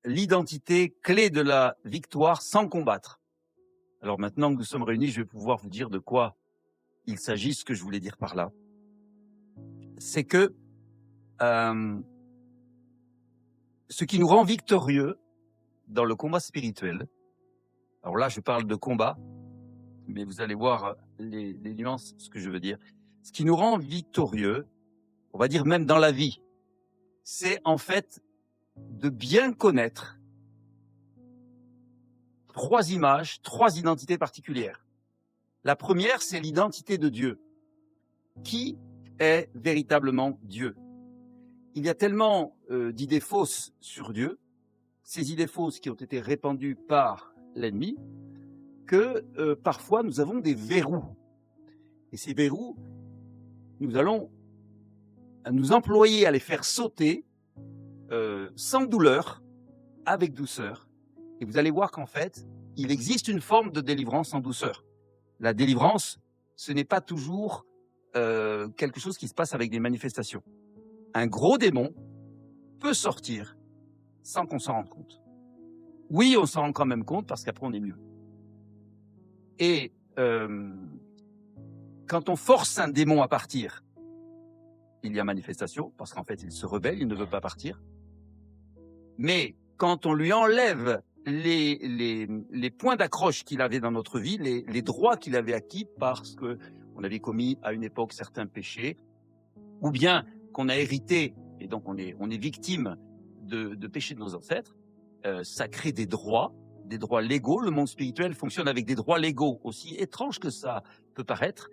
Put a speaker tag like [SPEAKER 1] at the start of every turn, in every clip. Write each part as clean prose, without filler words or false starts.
[SPEAKER 1] l'identité clé de la victoire sans combattre. Alors maintenant que nous sommes réunis, je vais pouvoir vous dire de quoi il s'agit, ce que je voulais dire par là. C'est que ce qui nous rend victorieux dans le combat spirituel, alors là je parle de combat, mais vous allez voir les nuances, ce que je veux dire. Ce qui nous rend victorieux, on va dire même dans la vie, c'est en fait de bien connaître trois images, trois identités particulières. La première, c'est l'identité de Dieu. Qui est véritablement Dieu? Il y a tellement d'idées fausses sur Dieu, ces idées fausses qui ont été répandues par l'ennemi, que parfois nous avons des verrous. Et ces verrous, nous allons nous employer à les faire sauter sans douleur, avec douceur. Et vous allez voir qu'en fait, il existe une forme de délivrance en douceur. La délivrance, ce n'est pas toujours quelque chose qui se passe avec des manifestations. Un gros démon peut sortir sans qu'on s'en rende compte. Oui, on s'en rend quand même compte parce qu'après on est mieux. Et quand on force un démon à partir, il y a manifestation parce qu'en fait il se rebelle, il ne veut pas partir. Mais quand on lui enlève les points d'accroche qu'il avait dans notre vie, les droits qu'il avait acquis parce qu'on avait commis à une époque certains péchés, ou bien qu'on a hérité, et donc on est victime de péchés de nos ancêtres, ça crée des droits légaux. Le monde spirituel fonctionne avec des droits légaux, aussi étrange que ça peut paraître.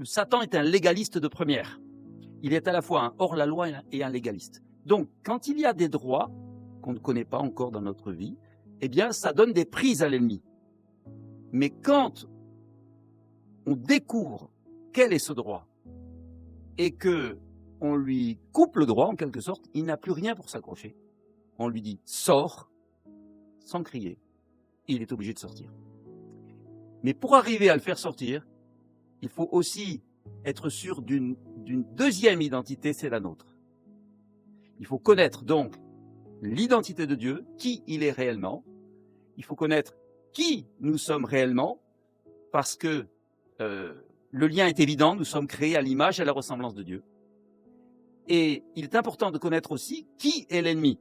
[SPEAKER 1] Satan est un légaliste de première. Il est à la fois un hors-la-loi et un légaliste. Donc, quand il y a des droits qu'on ne connaît pas encore dans notre vie, eh bien, ça donne des prises à l'ennemi. Mais quand on découvre quel est ce droit et que on lui coupe le droit, en quelque sorte, il n'a plus rien pour s'accrocher. On lui dit « sors » sans crier. Il est obligé de sortir. Mais pour arriver à le faire sortir, il faut aussi être sûr d'une deuxième identité, c'est la nôtre. Il faut connaître donc l'identité de Dieu, qui il est réellement. Il faut connaître qui nous sommes réellement, parce que le lien est évident, nous sommes créés à l'image et à la ressemblance de Dieu. Et il est important de connaître aussi qui est l'ennemi.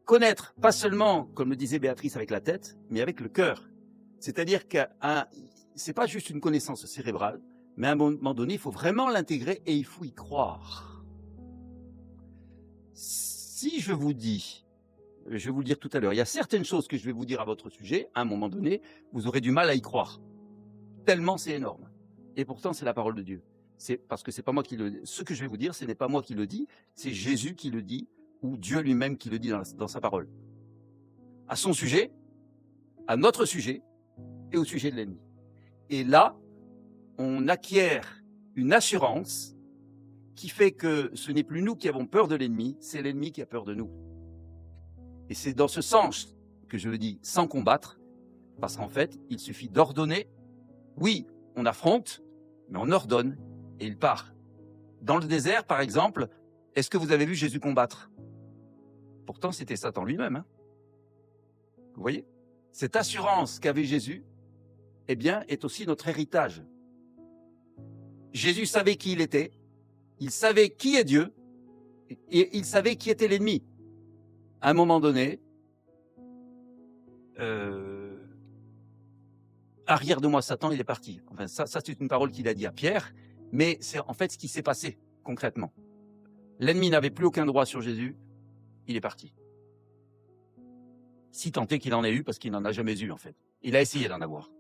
[SPEAKER 1] Connaître, pas seulement, comme le disait Béatrice, avec la tête, mais avec le cœur. C'est-à-dire que c'est pas juste une connaissance cérébrale, mais à un moment donné, il faut vraiment l'intégrer et il faut y croire. Si je vous dis, je vais vous le dire tout à l'heure, il y a certaines choses que je vais vous dire à votre sujet, à un moment donné, vous aurez du mal à y croire. Tellement c'est énorme. Et pourtant, c'est la parole de Dieu. C'est parce que c'est pas moi qui le dis. Ce que je vais vous dire, ce n'est pas moi qui le dis, c'est Jésus qui le dit, ou Dieu lui-même qui le dit dans sa parole. À son sujet, à notre sujet, et au sujet de l'ennemi. Et là, on acquiert une assurance qui fait que ce n'est plus nous qui avons peur de l'ennemi, c'est l'ennemi qui a peur de nous. Et c'est dans ce sens que je le dis, sans combattre, parce qu'en fait, il suffit d'ordonner. Oui, on affronte, mais on ordonne, et il part. Dans le désert, par exemple, est-ce que vous avez vu Jésus combattre? Pourtant, c'était Satan lui-même. Hein, vous voyez? Cette assurance qu'avait Jésus, eh bien, est aussi notre héritage. Jésus savait qui il était, il savait qui est Dieu, et il savait qui était l'ennemi. À un moment donné, arrière de moi Satan, il est parti. Enfin, ça c'est une parole qu'il a dit à Pierre, mais c'est en fait ce qui s'est passé concrètement. L'ennemi n'avait plus aucun droit sur Jésus, il est parti. Si tant est qu'il en ait eu, parce qu'il n'en a jamais eu en fait. Il a essayé d'en avoir.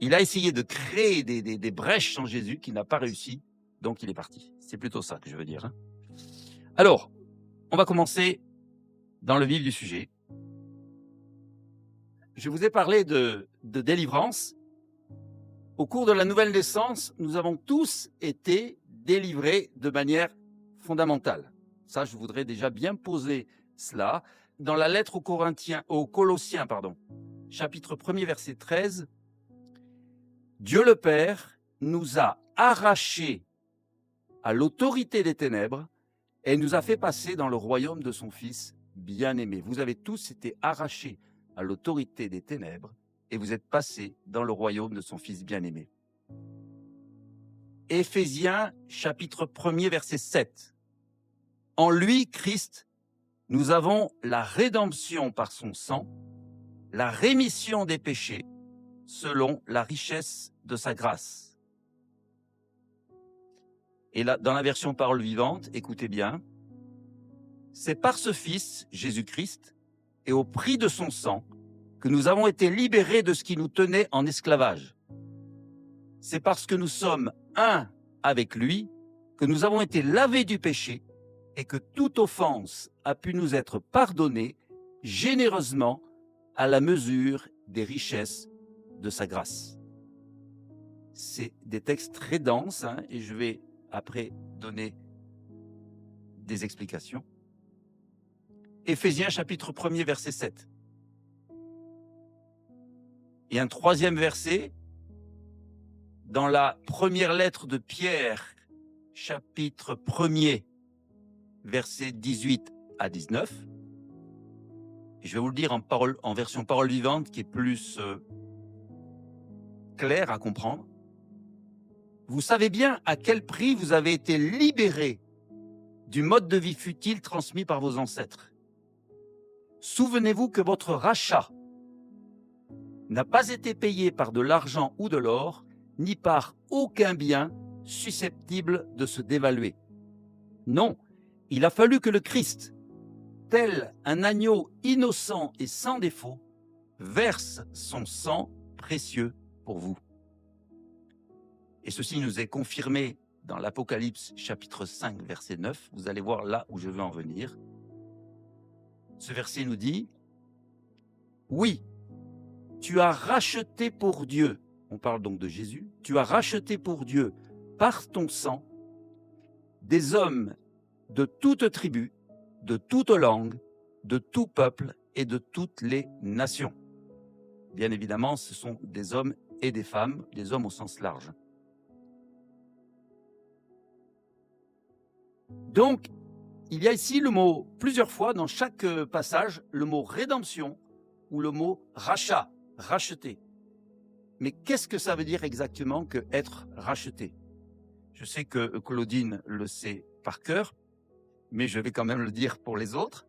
[SPEAKER 1] Il a essayé de créer des brèches en Jésus qu'il n'a pas réussi, donc il est parti. C'est plutôt ça que je veux dire. Hein. Alors, on va commencer dans le vif du sujet. Je vous ai parlé de délivrance. Au cours de la nouvelle naissance, nous avons tous été délivrés de manière fondamentale. Ça, je voudrais déjà bien poser cela. Dans la lettre aux Colossiens, chapitre 1er, verset 13, Dieu le Père nous a arrachés à l'autorité des ténèbres et nous a fait passer dans le royaume de son Fils bien-aimé. Vous avez tous été arrachés à l'autorité des ténèbres et vous êtes passés dans le royaume de son Fils bien-aimé. Éphésiens chapitre 1er verset 7. En lui, Christ, nous avons la rédemption par son sang, la rémission des péchés, selon la richesse de sa grâce. Et là, dans la version parole vivante, écoutez bien, c'est par ce Fils, Jésus-Christ, et au prix de son sang, que nous avons été libérés de ce qui nous tenait en esclavage. C'est parce que nous sommes un avec lui que nous avons été lavés du péché et que toute offense a pu nous être pardonnée généreusement à la mesure des richesses de sa grâce. C'est des textes très denses, et je vais après donner des explications. Éphésiens chapitre 1er verset 7. Et un troisième verset dans la première lettre de Pierre, chapitre 1er, versets 18 à 19. Et je vais vous le dire en version parole vivante qui est plus claire à comprendre. Vous savez bien à quel prix vous avez été libérés du mode de vie futile transmis par vos ancêtres. Souvenez-vous que votre rachat n'a pas été payé par de l'argent ou de l'or, ni par aucun bien susceptible de se dévaluer. Non, il a fallu que le Christ, tel un agneau innocent et sans défaut, verse son sang précieux pour vous. Et ceci nous est confirmé dans l'Apocalypse chapitre 5, verset 9. Vous allez voir là où je veux en venir. Ce verset nous dit, « Oui, tu as racheté pour Dieu, on parle donc de Jésus, tu as racheté pour Dieu par ton sang des hommes de toute tribu, de toute langue, de tout peuple et de toutes les nations. » Bien évidemment, ce sont des hommes et des femmes, des hommes au sens large. Donc, il y a ici le mot, plusieurs fois dans chaque passage, le mot rédemption ou le mot rachat, racheter. Mais qu'est-ce que ça veut dire exactement que être racheté? Je sais que Claudine le sait par cœur, mais je vais quand même le dire pour les autres.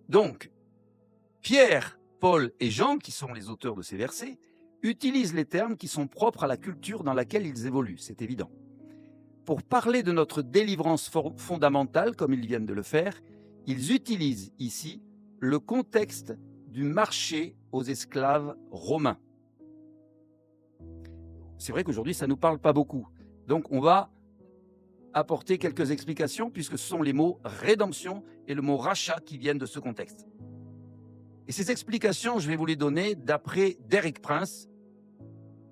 [SPEAKER 1] Donc, Pierre, Paul et Jean, qui sont les auteurs de ces versets, utilisent les termes qui sont propres à la culture dans laquelle ils évoluent, c'est évident. Pour parler de notre délivrance fondamentale, comme ils viennent de le faire, ils utilisent ici le contexte du marché aux esclaves romains. C'est vrai qu'aujourd'hui, ça ne nous parle pas beaucoup. Donc, on va apporter quelques explications puisque ce sont les mots rédemption et le mot rachat qui viennent de ce contexte. Et ces explications, je vais vous les donner d'après Derek Prince,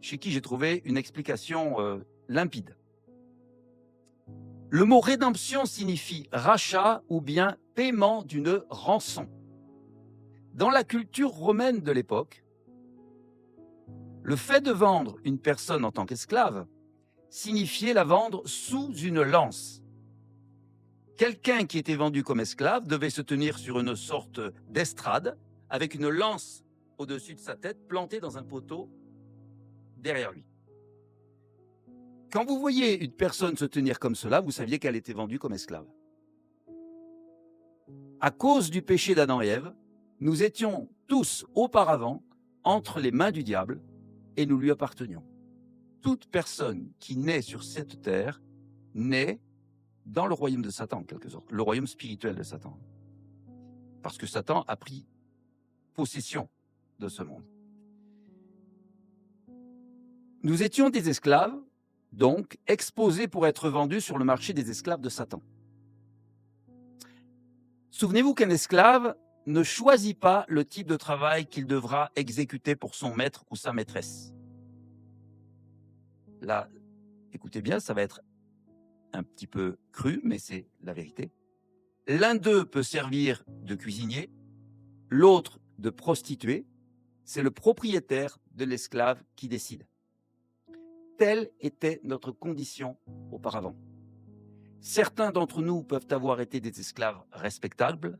[SPEAKER 1] chez qui j'ai trouvé une explication limpide. Le mot rédemption signifie rachat ou bien paiement d'une rançon. Dans la culture romaine de l'époque, le fait de vendre une personne en tant qu'esclave signifiait la vendre sous une lance. Quelqu'un qui était vendu comme esclave devait se tenir sur une sorte d'estrade avec une lance au-dessus de sa tête plantée dans un poteau derrière lui. Quand vous voyez une personne se tenir comme cela, vous saviez qu'elle était vendue comme esclave. À cause du péché d'Adam et Ève, nous étions tous auparavant entre les mains du diable et nous lui appartenions. Toute personne qui naît sur cette terre naît dans le royaume de Satan, en quelque sorte, le royaume spirituel de Satan. Parce que Satan a pris possession de ce monde. Nous étions des esclaves, donc exposés pour être vendus sur le marché des esclaves de Satan. Souvenez-vous qu'un esclave ne choisit pas le type de travail qu'il devra exécuter pour son maître ou sa maîtresse. Là, écoutez bien, ça va être un petit peu cru, mais c'est la vérité. L'un d'eux peut servir de cuisinier, l'autre de prostituée. C'est le propriétaire de l'esclave qui décide. Telle était notre condition auparavant. Certains d'entre nous peuvent avoir été des esclaves respectables,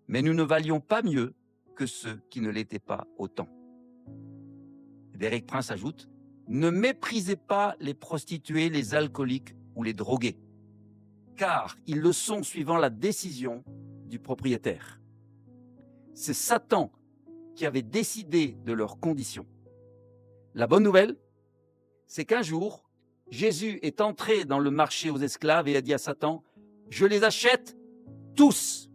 [SPEAKER 1] mais nous ne valions pas mieux que ceux qui ne l'étaient pas autant. Derek Prince ajoute, ne méprisez pas les prostituées, les alcooliques ou les drogués, car ils le sont suivant la décision du propriétaire. C'est Satan qui avait décidé de leurs conditions. La bonne nouvelle, c'est qu'un jour, Jésus est entré dans le marché aux esclaves et a dit à Satan, « Je les achète tous.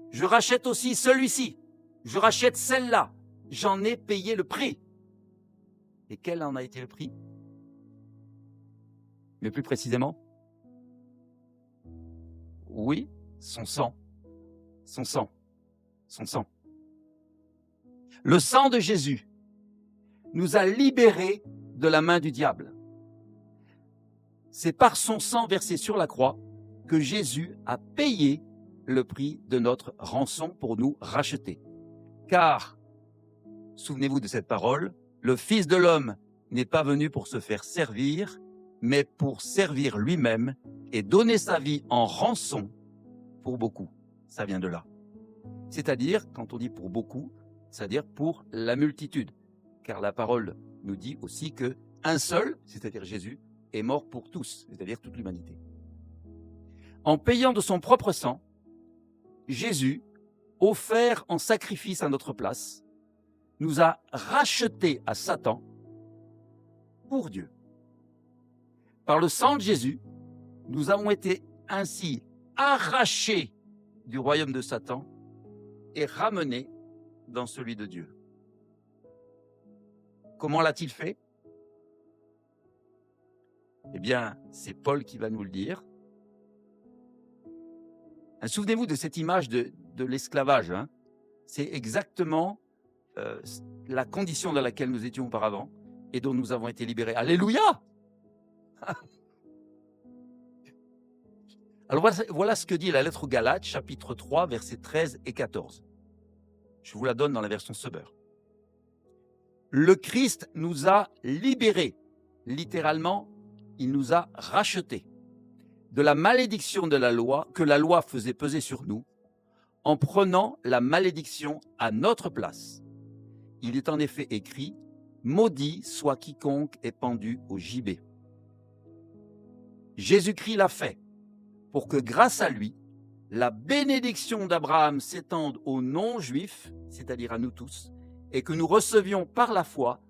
[SPEAKER 1] Je rachète aussi celui-ci. Je rachète celle-là. J'en ai payé le prix. » Et quel en a été le prix? Mais plus précisément, oui, son sang. Son sang. Son sang. Le sang de Jésus nous a libérés de la main du diable. C'est par son sang versé sur la croix que Jésus a payé le prix de notre rançon pour nous racheter. Car, souvenez-vous de cette parole, le Fils de l'homme n'est pas venu pour se faire servir, mais pour servir lui-même et donner sa vie en rançon pour beaucoup. Ça vient de là. C'est-à-dire, quand on dit pour beaucoup, c'est-à-dire pour la multitude. Car la parole nous dit aussi que un seul, c'est-à-dire Jésus, est mort pour tous, c'est-à-dire toute l'humanité. En payant de son propre sang, Jésus, offert en sacrifice à notre place, nous a rachetés à Satan pour Dieu. Par le sang de Jésus, nous avons été ainsi arrachés du royaume de Satan et ramenés dans celui de Dieu. Comment l'a-t-il fait? Eh bien, c'est Paul qui va nous le dire. Souvenez-vous de cette image de l'esclavage. Hein. C'est exactement la condition dans laquelle nous étions auparavant et dont nous avons été libérés. Alléluia! Alors voilà ce que dit la lettre aux Galates, chapitre 3, versets 13 et 14. Je vous la donne dans la version Seber. Le Christ nous a libérés, littéralement, il nous a rachetés de la malédiction de la loi que la loi faisait peser sur nous, en prenant la malédiction à notre place. Il est en effet écrit, « Maudit soit quiconque est pendu au gibet ». Jésus-Christ l'a fait pour que grâce à lui, la bénédiction d'Abraham s'étende aux non-juifs, c'est-à-dire à nous tous, et que nous recevions par la foi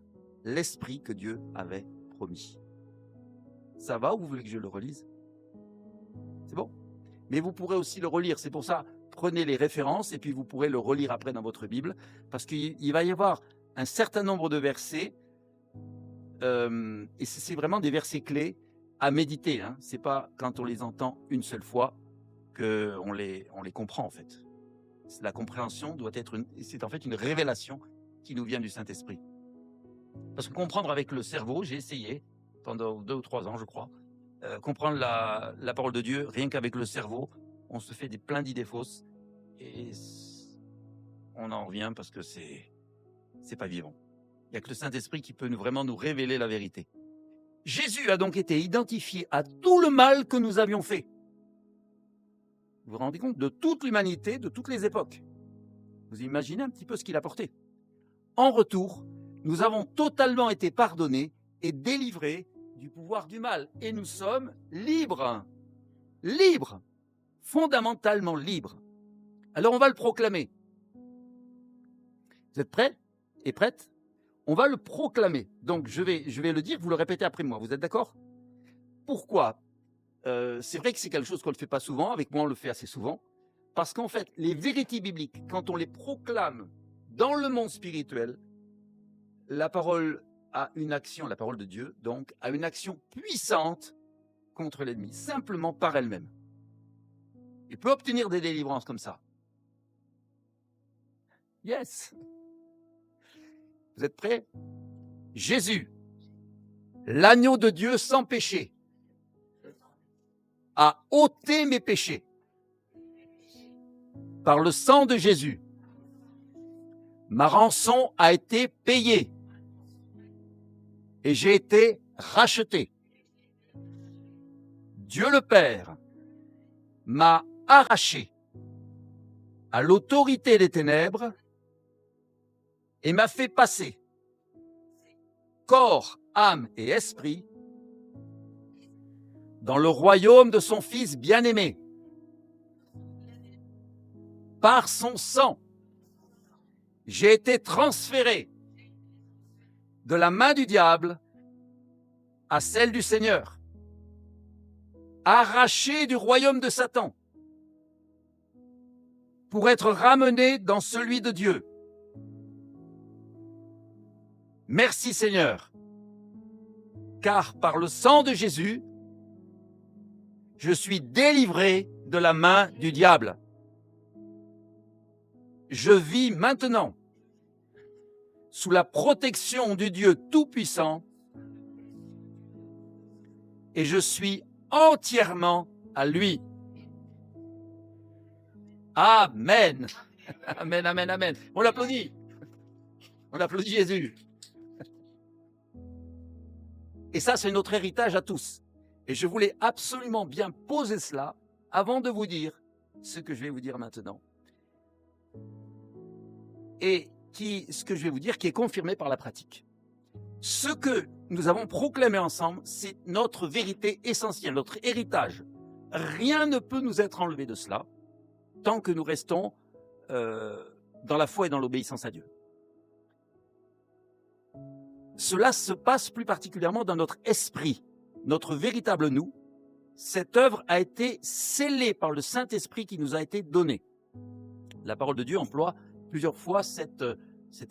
[SPEAKER 1] l'Esprit que Dieu avait promis. Ça va ou vous voulez que je le relise? C'est bon? Mais vous pourrez aussi le relire, c'est pour ça, prenez les références et puis vous pourrez le relire après dans votre Bible, parce qu'il va y avoir un certain nombre de versets, et c'est vraiment des versets clés à méditer. Hein. Ce n'est pas quand on les entend une seule fois qu'on les comprend en fait. La compréhension doit être, c'est en fait une révélation qui nous vient du Saint-Esprit. Parce que comprendre avec le cerveau, j'ai essayé pendant 2 ou 3 ans je crois, comprendre la parole de Dieu, rien qu'avec le cerveau, on se fait plein d'idées fausses et on en revient parce que c'est pas vivant. Il n'y a que le Saint-Esprit qui peut vraiment nous révéler la vérité. Jésus a donc été identifié à tout le mal que nous avions fait. Vous vous rendez compte? De toute l'humanité, de toutes les époques. Vous imaginez un petit peu ce qu'il a porté. En retour, nous avons totalement été pardonnés et délivrés du pouvoir du mal. Et nous sommes libres. Libres. Fondamentalement libres. Alors on va le proclamer. Vous êtes prêts et prêtes? On va le proclamer. Donc je vais le dire, vous le répétez après moi. Vous êtes d'accord? Pourquoi? C'est vrai que c'est quelque chose qu'on ne fait pas souvent. Avec moi, on le fait assez souvent. Parce qu'en fait, les vérités bibliques, quand on les proclame dans le monde spirituel, la parole a une action, la parole de Dieu, donc, a une action puissante contre l'ennemi, simplement par elle-même. Il peut obtenir des délivrances comme ça. Yes! Vous êtes prêts? Jésus, l'agneau de Dieu sans péché, a ôté mes péchés. Par le sang de Jésus, ma rançon a été payée. et j'ai été racheté. Dieu le Père m'a arraché à l'autorité des ténèbres et m'a fait passer corps, âme et esprit dans le royaume de son Fils bien-aimé. Par son sang, j'ai été transféré de la main du diable à celle du Seigneur, arraché du royaume de Satan pour être ramené dans celui de Dieu. Merci Seigneur, car par le sang de Jésus, je suis délivré de la main du diable. Je vis maintenant sous la protection du Dieu Tout-Puissant et je suis entièrement à lui. Amen. Amen, amen, amen. On l'applaudit. On applaudit Jésus. Et ça, c'est notre héritage à tous. Et je voulais absolument bien poser cela avant de vous dire ce que je vais vous dire maintenant. Et ce que je vais vous dire qui est confirmé par la pratique. Ce que nous avons proclamé ensemble, c'est notre vérité essentielle, notre héritage. Rien ne peut nous être enlevé de cela tant que nous restons dans la foi et dans l'obéissance à Dieu. Cela se passe plus particulièrement dans notre esprit, notre véritable nous. Cette œuvre a été scellée par le Saint-Esprit qui nous a été donné. La parole de Dieu emploie plusieurs fois cette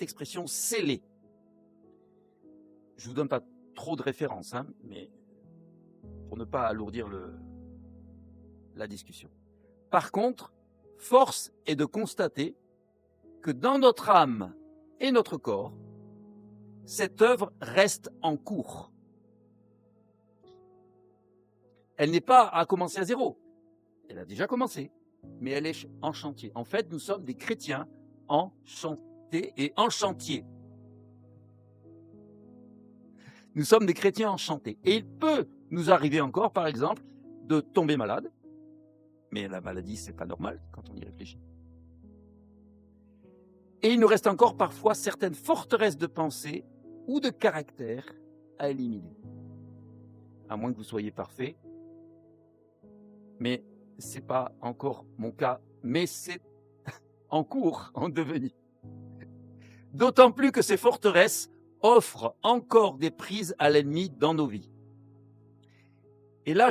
[SPEAKER 1] expression scellée. Je ne vous donne pas trop de références, mais pour ne pas alourdir la discussion. Par contre, force est de constater que dans notre âme et notre corps, cette œuvre reste en cours. Elle n'est pas à commencer à zéro. Elle a déjà commencé, mais elle est en chantier. En fait, nous sommes des chrétiens enchantés et en chantier. Nous sommes des chrétiens enchantés. Et il peut nous arriver encore, par exemple, de tomber malade. Mais la maladie, c'est pas normal quand on y réfléchit. Et il nous reste encore parfois certaines forteresses de pensée ou de caractère à éliminer. À moins que vous soyez parfait. Mais ce n'est pas encore mon cas. Mais c'est en cours, en devenir. D'autant plus que ces forteresses offrent encore des prises à l'ennemi dans nos vies. Et là,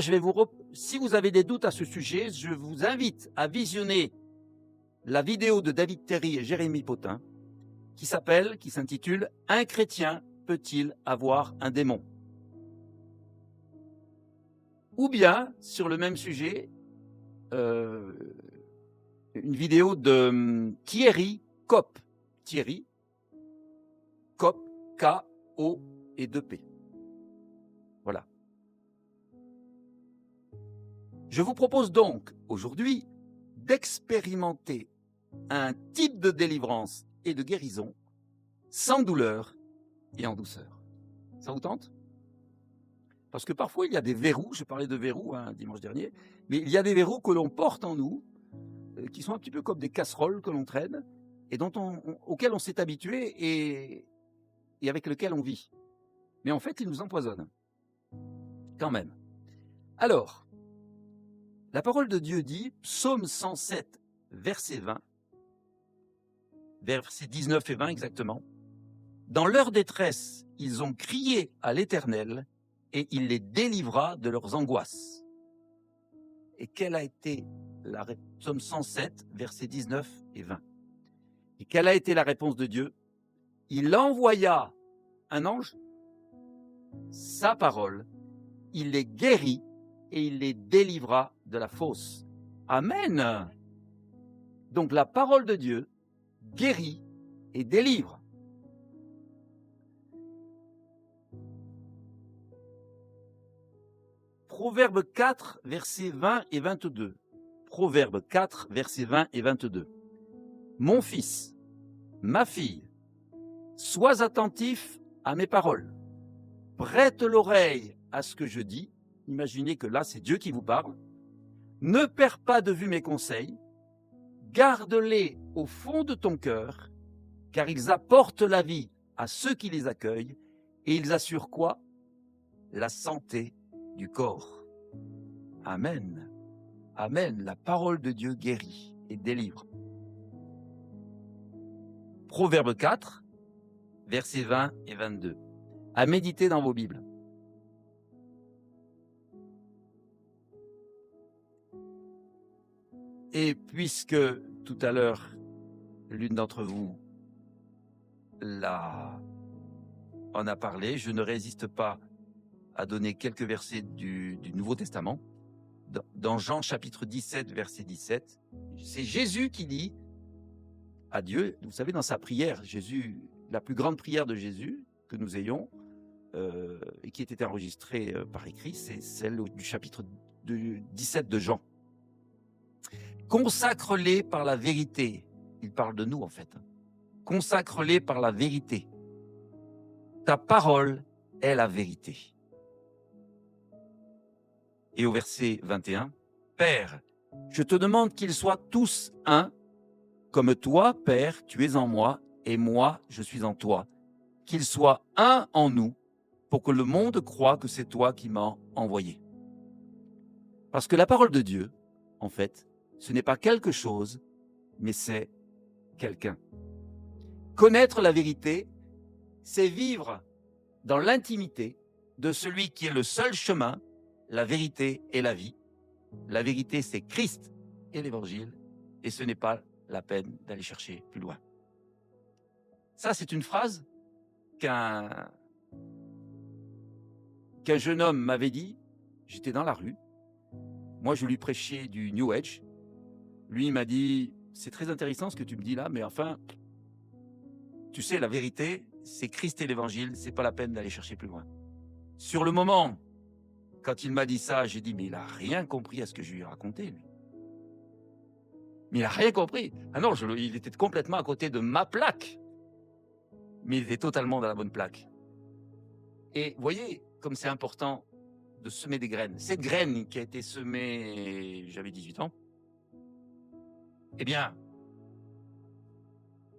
[SPEAKER 1] si vous avez des doutes à ce sujet, je vous invite à visionner la vidéo de David Terry et Jérémy Potin qui s'intitule « Un chrétien peut-il avoir un démon ?» Ou bien, sur le même sujet, une vidéo de Thierry Kopp. Thierry Kopp, K-O et 2P. Voilà. Je vous propose donc aujourd'hui d'expérimenter un type de délivrance et de guérison sans douleur et en douceur. Ça vous tente ? Parce que parfois, il y a des verrous, je parlais de verrous dimanche dernier, mais il y a des verrous que l'on porte en nous, qui sont un petit peu comme des casseroles que l'on traîne, et auxquels on s'est habitué et avec lesquels on vit. Mais en fait, ils nous empoisonnent. Quand même. Alors, la parole de Dieu dit, psaume 107, verset 20, versets 19 et 20 exactement, « Dans leur détresse, ils ont crié à l'Éternel, et il les délivra de leurs angoisses. » Et quelle a été psaume 107, versets 19 et 20. Et quelle a été la réponse de Dieu? Il envoya un ange, sa parole, il les guérit et il les délivra de la fosse. Amen. Donc la parole de Dieu guérit et délivre. Proverbe 4, versets 20 et 22. Proverbe 4, versets 20 et 22. Mon fils, ma fille, sois attentif à mes paroles. prête l'oreille à ce que je dis. Imaginez que là, c'est Dieu qui vous parle. Ne perds pas de vue mes conseils. Garde-les au fond de ton cœur, car ils apportent la vie à ceux qui les accueillent et ils assurent quoi? La santé du corps. Amen. Amen. La parole de Dieu guérit et délivre. Proverbe 4, versets 20 et 22. À méditer dans vos Bibles. Et puisque tout à l'heure, l'une d'entre vous en a parlé, je ne résiste pas à donner quelques versets du Nouveau Testament. Dans Jean chapitre 17, verset 17, c'est Jésus qui dit à Dieu, vous savez, dans sa prière, Jésus, la plus grande prière de Jésus que nous ayons, et qui était enregistrée par écrit, c'est celle du chapitre 17 de Jean. Consacre-les par la vérité. Il parle de nous en fait. Consacre-les par la vérité. Ta parole est la vérité. Et au verset 21, Père, je te demande qu'ils soient tous un, comme toi, Père, tu es en moi, et moi, je suis en toi. Qu'ils soient un en nous, pour que le monde croie que c'est toi qui m'as envoyé. Parce que la parole de Dieu, en fait, ce n'est pas quelque chose, mais c'est quelqu'un. Connaître la vérité, c'est vivre dans l'intimité de celui qui est le seul chemin, la vérité et la vie. La vérité, c'est Christ et l'Évangile, et ce n'est pas la peine d'aller chercher plus loin. Ça, c'est une phrase qu'un jeune homme m'avait dit. J'étais dans la rue. Moi, je lui prêchais du New Age. Lui, il m'a dit, c'est très intéressant ce que tu me dis là, mais enfin, tu sais, la vérité, c'est Christ et l'Évangile, c'est pas la peine d'aller chercher plus loin. Sur le moment, quand il m'a dit ça, j'ai dit, mais il n'a rien compris à ce que je lui ai raconté, lui. Mais il n'a rien compris. Ah non, il était complètement à côté de ma plaque. Mais il était totalement dans la bonne plaque. Et voyez, comme c'est important de semer des graines. Cette graine qui a été semée, j'avais 18 ans, eh bien,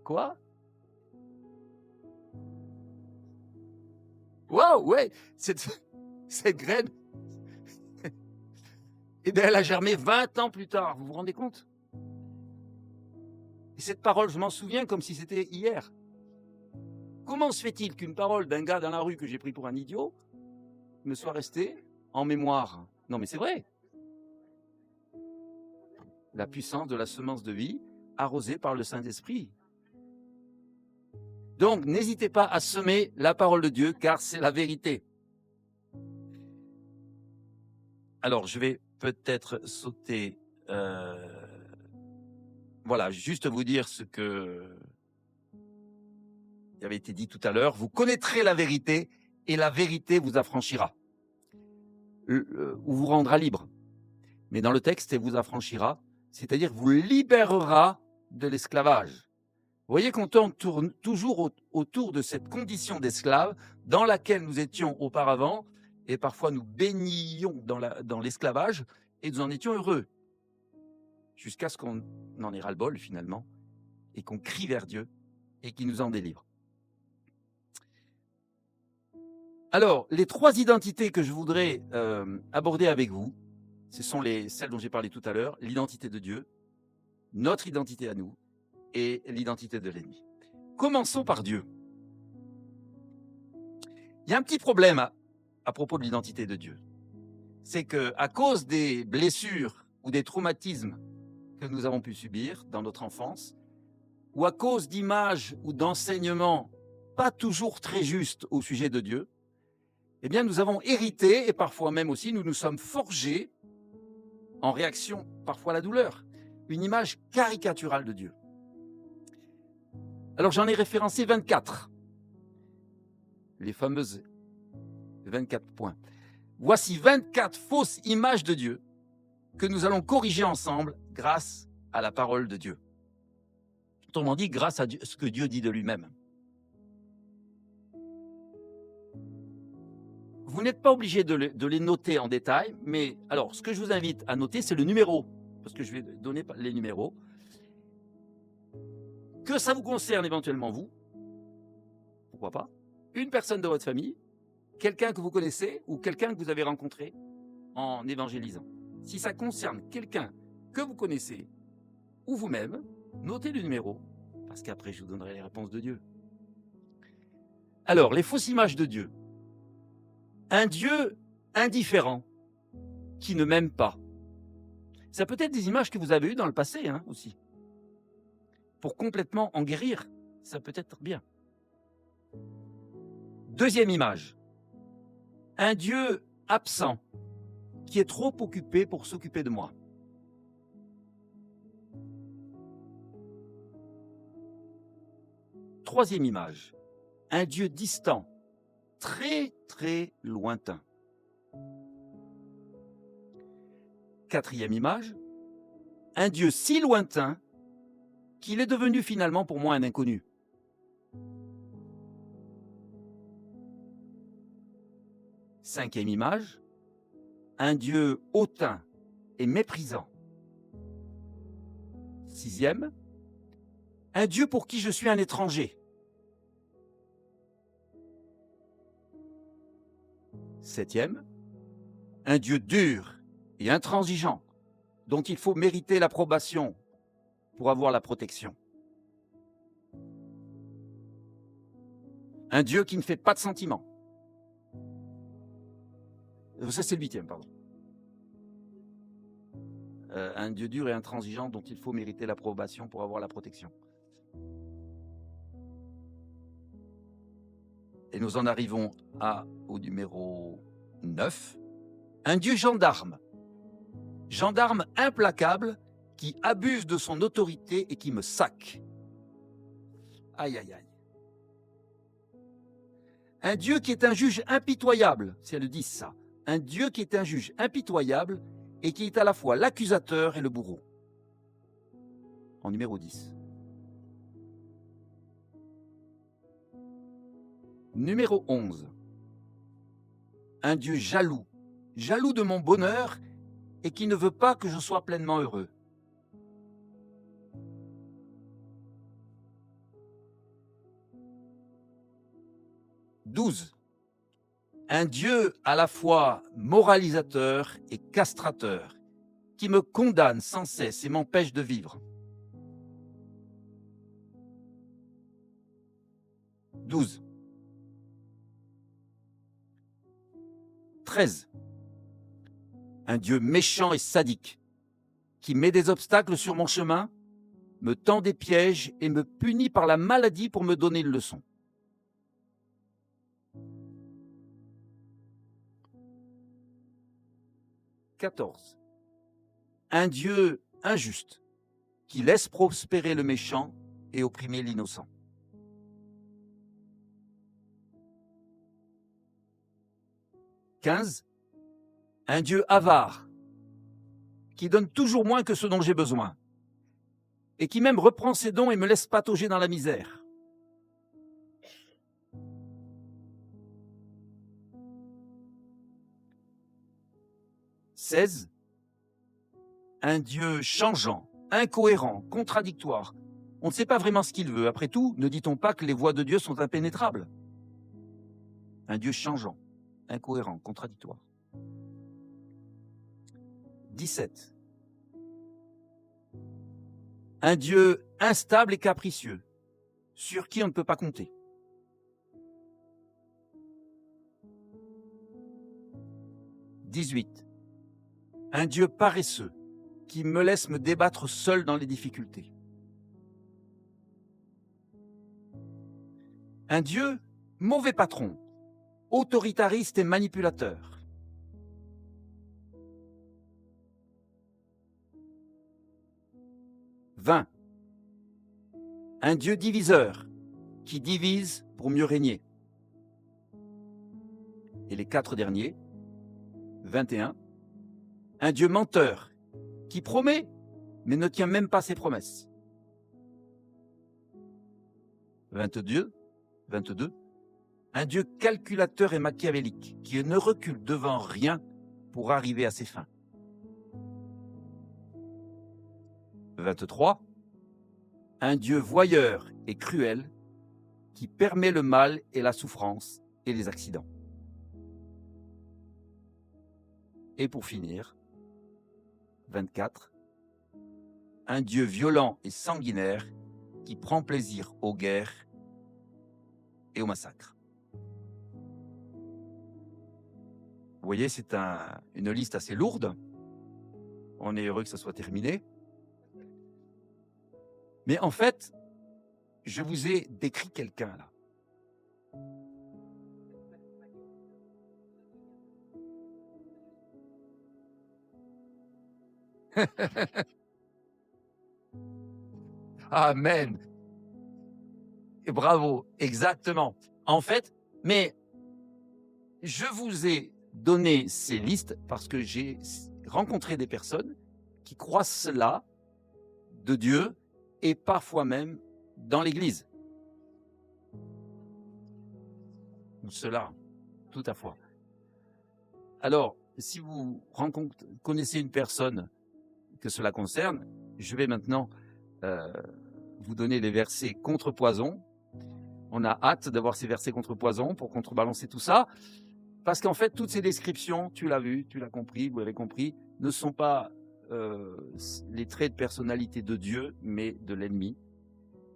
[SPEAKER 1] quoi? Waouh, ouais, cette graine, eh bien, elle a germé 20 ans plus tard, vous vous rendez compte? Et cette parole, je m'en souviens comme si c'était hier. Comment se fait-il qu'une parole d'un gars dans la rue que j'ai pris pour un idiot me soit restée en mémoire? Non, mais c'est vrai. La puissance de la semence de vie arrosée par le Saint-Esprit. Donc, n'hésitez pas à semer la parole de Dieu, car c'est la vérité. Alors, je vais peut-être sauter... voilà, juste vous dire ce que il avait été dit tout à l'heure. Vous connaîtrez la vérité, et la vérité vous affranchira. Ou vous rendra libre. Mais dans le texte, elle vous affranchira, c'est-à-dire vous libérera de l'esclavage. Vous voyez qu'on tourne toujours autour de cette condition d'esclave dans laquelle nous étions auparavant, et parfois nous baignions dans l'esclavage, et nous en étions heureux, jusqu'à ce qu'on en ait ras-le-bol finalement, et qu'on crie vers Dieu, et qu'il nous en délivre. Alors, les 3 identités que je voudrais aborder avec vous, ce sont celles dont j'ai parlé tout à l'heure, l'identité de Dieu, notre identité à nous, et l'identité de l'ennemi. Commençons par Dieu. Il y a un petit problème à propos de l'identité de Dieu. C'est qu'à cause des blessures ou des traumatismes que nous avons pu subir dans notre enfance, ou à cause d'images ou d'enseignements pas toujours très justes au sujet de Dieu, eh bien nous avons hérité, et parfois même aussi nous nous sommes forgés, en réaction parfois à la douleur, une image caricaturale de Dieu. Alors j'en ai référencé 24, les fameuses 24 points. Voici 24 fausses images de Dieu que nous allons corriger ensemble grâce à la parole de Dieu. Autrement dit, grâce à ce que Dieu dit de lui-même. Vous n'êtes pas obligé de les noter en détail, mais alors, ce que je vous invite à noter, c'est le numéro, parce que je vais donner les numéros. Que ça vous concerne éventuellement vous, pourquoi pas, une personne de votre famille, quelqu'un que vous connaissez ou quelqu'un que vous avez rencontré en évangélisant. Si ça concerne quelqu'un que vous connaissez ou vous-même, notez le numéro, parce qu'après je vous donnerai les réponses de Dieu. Alors, les fausses images de Dieu. Un Dieu indifférent, qui ne m'aime pas. Ça peut être des images que vous avez eues dans le passé aussi. Pour complètement en guérir, ça peut être bien. Deuxième image. Un Dieu absent, qui est trop occupé pour s'occuper de moi. Troisième image. Un Dieu distant, très très lointain. Quatrième image. Un Dieu si lointain qu'il est devenu finalement pour moi un inconnu. Cinquième image. Un Dieu hautain et méprisant. Sixième. Un Dieu pour qui je suis un étranger. Septième. Un Dieu dur et intransigeant, dont il faut mériter l'approbation pour avoir la protection. Un Dieu qui ne fait pas de sentiments. Ça, c'est le huitième, pardon. Un Dieu dur et intransigeant dont il faut mériter l'approbation pour avoir la protection. Et nous en arrivons au numéro 9. Un Dieu gendarme. Gendarme implacable qui abuse de son autorité et qui me saque. Aïe, aïe, aïe. Un Dieu qui est un juge impitoyable, si elles disent ça. Un Dieu qui est un juge impitoyable et qui est à la fois l'accusateur et le bourreau. En numéro 10. Numéro 11. Un Dieu jaloux, jaloux de mon bonheur et qui ne veut pas que je sois pleinement heureux. « 12. Un Dieu à la fois moralisateur et castrateur, qui me condamne sans cesse et m'empêche de vivre. 12. 13. Un Dieu méchant et sadique, qui met des obstacles sur mon chemin, me tend des pièges et me punit par la maladie pour me donner une leçon. 14. Un Dieu injuste, qui laisse prospérer le méchant et opprimer l'innocent. 15. Un Dieu avare, qui donne toujours moins que ce dont j'ai besoin, et qui même reprend ses dons et me laisse patauger dans la misère. 16. Un Dieu changeant, incohérent, contradictoire. On ne sait pas vraiment ce qu'il veut. Après tout, ne dit-on pas que les voies de Dieu sont impénétrables? Un Dieu changeant, incohérent, contradictoire. 17. Un Dieu instable et capricieux, sur qui on ne peut pas compter. 18. Un Dieu paresseux, qui me laisse me débattre seul dans les difficultés. Un Dieu mauvais patron, autoritariste et manipulateur. 20. Un Dieu diviseur, qui divise pour mieux régner. Et les 4 derniers, 21. Un Dieu menteur, qui promet, mais ne tient même pas ses promesses. 22. Un Dieu calculateur et machiavélique, qui ne recule devant rien pour arriver à ses fins. 23. Un Dieu voyeur et cruel, qui permet le mal et la souffrance et les accidents. Et pour finir, 24. Un Dieu violent et sanguinaire, qui prend plaisir aux guerres et aux massacres. Vous voyez, c'est une liste assez lourde. On est heureux que ça soit terminé. Mais en fait, je vous ai décrit quelqu'un là. Amen. Et bravo, exactement. En fait, mais je vous ai donné ces listes parce que j'ai rencontré des personnes qui croient cela de Dieu et parfois même dans l'Église. Cela, tout à fait. Alors, si vous connaissez une personne que cela concerne, je vais maintenant vous donner les versets contre poison. On a hâte d'avoir ces versets contre poison pour contrebalancer tout ça. Parce qu'en fait, toutes ces descriptions, tu l'as vu, tu l'as compris, vous l'avez compris, ne sont pas les traits de personnalité de Dieu, mais de l'ennemi,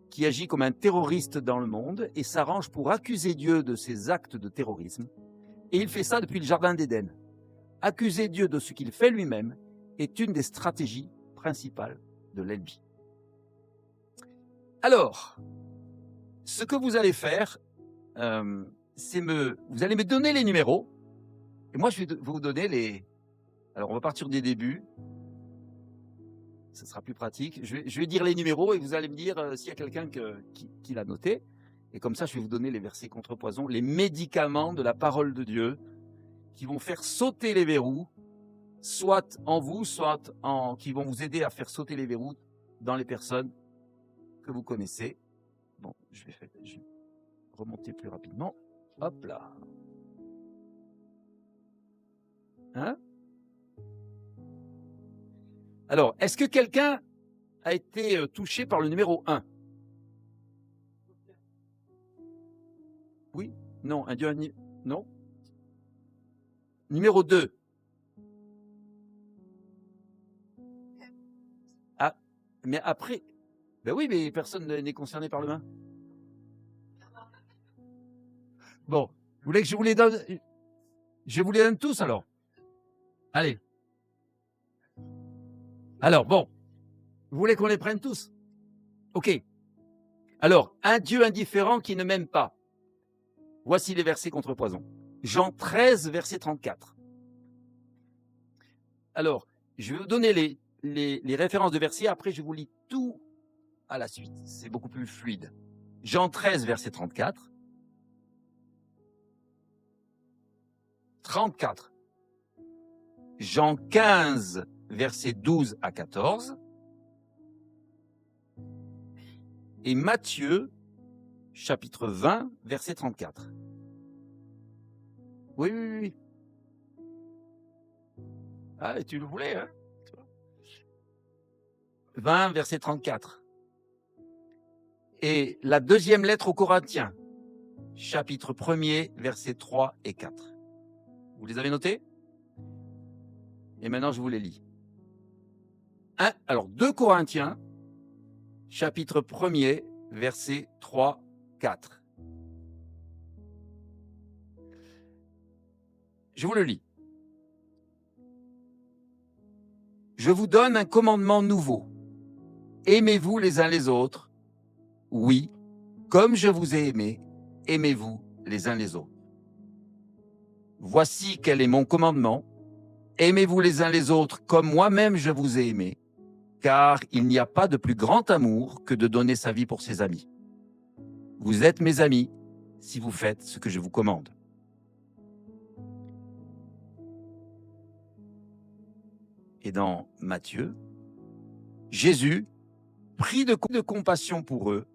[SPEAKER 1] qui agit comme un terroriste dans le monde et s'arrange pour accuser Dieu de ses actes de terrorisme. Et il fait ça depuis le Jardin d'Éden. Accuser Dieu de ce qu'il fait lui-même est une des stratégies principales de l'ennemi. Alors, ce que vous allez faire, vous allez me donner les numéros, et moi je vais vous donner les... Alors on va partir des débuts, ça sera plus pratique. Je vais dire les numéros et vous allez me dire s'il y a quelqu'un qui l'a noté, et comme ça je vais vous donner les versets contre poison, les médicaments de la parole de Dieu, qui vont faire sauter les verrous, soit en vous, soit qui vont vous aider à faire sauter les verrous dans les personnes que vous connaissez. Bon, je vais remonter plus rapidement. Hop là. Hein? Alors, est-ce que quelqu'un a été touché par le numéro 1? Oui? Non? Un Dieu? Non? Numéro 2? Ah, mais après... Ben oui, mais personne n'est concerné par le 1. Bon, vous voulez que je vous les donne? Je vous les donne tous alors. Allez. Alors, bon, vous voulez qu'on les prenne tous? Ok. Alors, un Dieu indifférent qui ne m'aime pas. Voici les versets contre poison. Jean 13, verset 34. Alors, je vais vous donner les références de versets, après je vous lis tout à la suite. C'est beaucoup plus fluide. Jean 13, verset 34. 34. Jean 15, verset 12 à 14. Et Matthieu, chapitre 20, verset 34. Oui, oui, oui. Ah, tu le voulais, hein? 20, verset 34. Et la deuxième lettre aux Corinthiens, chapitre 1er, versets 3 et 4. Vous les avez notés? Et maintenant, je vous les lis. Alors, 2 Corinthiens, chapitre 1er, versets 3, 4. Je vous le lis. Je vous donne un commandement nouveau. Aimez-vous les uns les autres. Oui, comme je vous ai aimé, aimez-vous les uns les autres. Voici quel est mon commandement. Aimez-vous les uns les autres comme moi-même je vous ai aimé, car il n'y a pas de plus grand amour que de donner sa vie pour ses amis. Vous êtes mes amis si vous faites ce que je vous commande. Et dans Matthieu, Jésus, pris de compassion pour eux,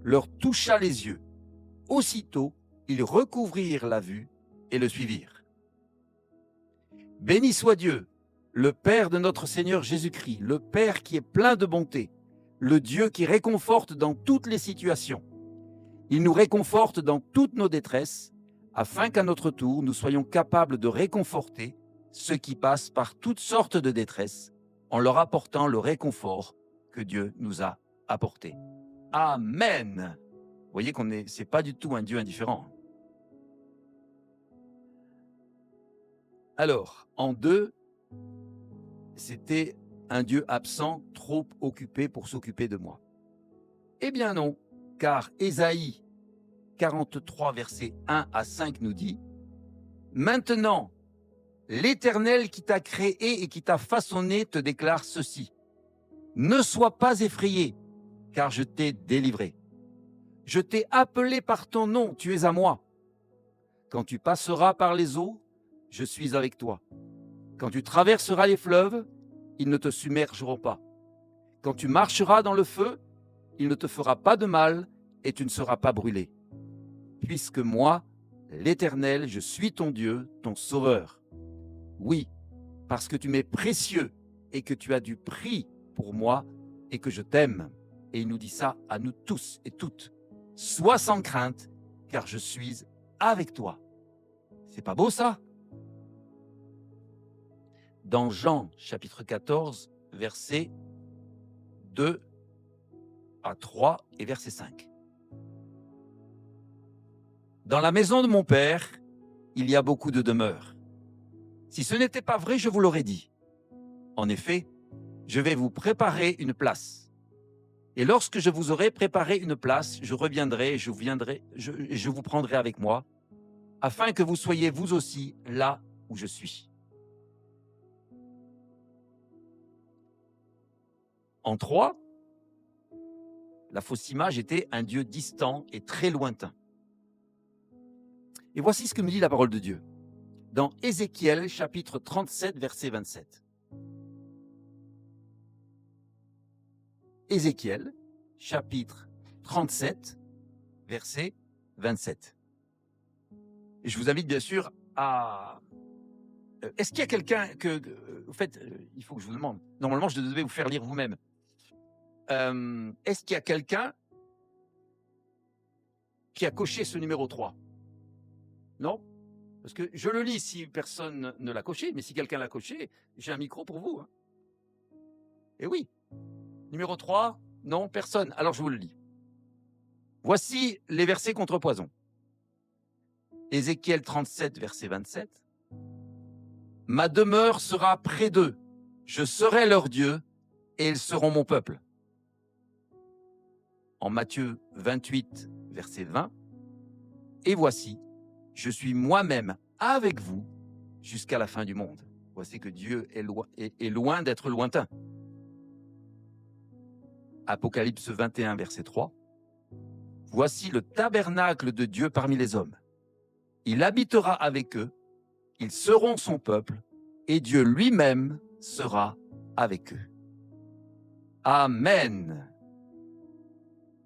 [SPEAKER 1] leur toucha les yeux. Aussitôt, ils recouvrirent la vue et le suivirent. Béni soit Dieu, le Père de notre Seigneur Jésus-Christ, le Père qui est plein de bonté, le Dieu qui réconforte dans toutes les situations. Il nous réconforte dans toutes nos détresses, afin qu'à notre tour, nous soyons capables de réconforter ceux qui passent par toutes sortes de détresses, en leur apportant le réconfort que Dieu nous a apporté. Amen. Vous voyez c'est pas du tout un Dieu indifférent. Alors, en 2, c'était un Dieu absent, trop occupé pour s'occuper de moi. Eh bien non, car Ésaïe 43, versets 1 à 5 nous dit « Maintenant, l'Éternel qui t'a créé et qui t'a façonné te déclare ceci. Ne sois pas effrayé, car je t'ai délivré. Je t'ai appelé par ton nom, tu es à moi. Quand tu passeras par les eaux, je suis avec toi. Quand tu traverseras les fleuves, ils ne te submergeront pas. Quand tu marcheras dans le feu, il ne te fera pas de mal et tu ne seras pas brûlé. Puisque moi, l'Éternel, je suis ton Dieu, ton Sauveur. Oui, parce que tu m'es précieux et que tu as du prix pour moi et que je t'aime. » Et il nous dit ça à nous tous et toutes. « Sois sans crainte, car je suis avec toi. » C'est pas beau ça? Dans Jean chapitre 14, versets 2 à 3 et verset 5. Dans la maison de mon Père, il y a beaucoup de demeures. Si ce n'était pas vrai, je vous l'aurais dit. En effet, je vais vous préparer une place. Et lorsque je vous aurai préparé une place, je reviendrai et je vous prendrai avec moi, afin que vous soyez vous aussi là où je suis. En 3, la fausse image était un Dieu distant et très lointain. Et voici ce que nous dit la parole de Dieu. Dans Ézéchiel, chapitre 37, verset 27. Ézéchiel, chapitre 37, verset 27. Et je vous invite bien sûr à... Est-ce qu'il y a quelqu'un que... En fait, il faut que je vous demande. Normalement, je devais vous faire lire vous-même. Est-ce qu'il y a quelqu'un qui a coché ce numéro 3? Non? Parce que je le lis si personne ne l'a coché, mais si quelqu'un l'a coché, j'ai un micro pour vous. Hein. Et oui. Numéro 3, non, personne. Alors je vous le lis. Voici les versets contre poison. Ézéchiel 37, verset 27. Ma demeure sera près d'eux. Je serai leur Dieu et ils seront mon peuple. En Matthieu 28, verset 20. Et voici, je suis moi-même avec vous jusqu'à la fin du monde. Voici que Dieu est loin d'être lointain. Apocalypse 21, verset 3. Voici le tabernacle de Dieu parmi les hommes. Il habitera avec eux, ils seront son peuple, et Dieu lui-même sera avec eux. Amen.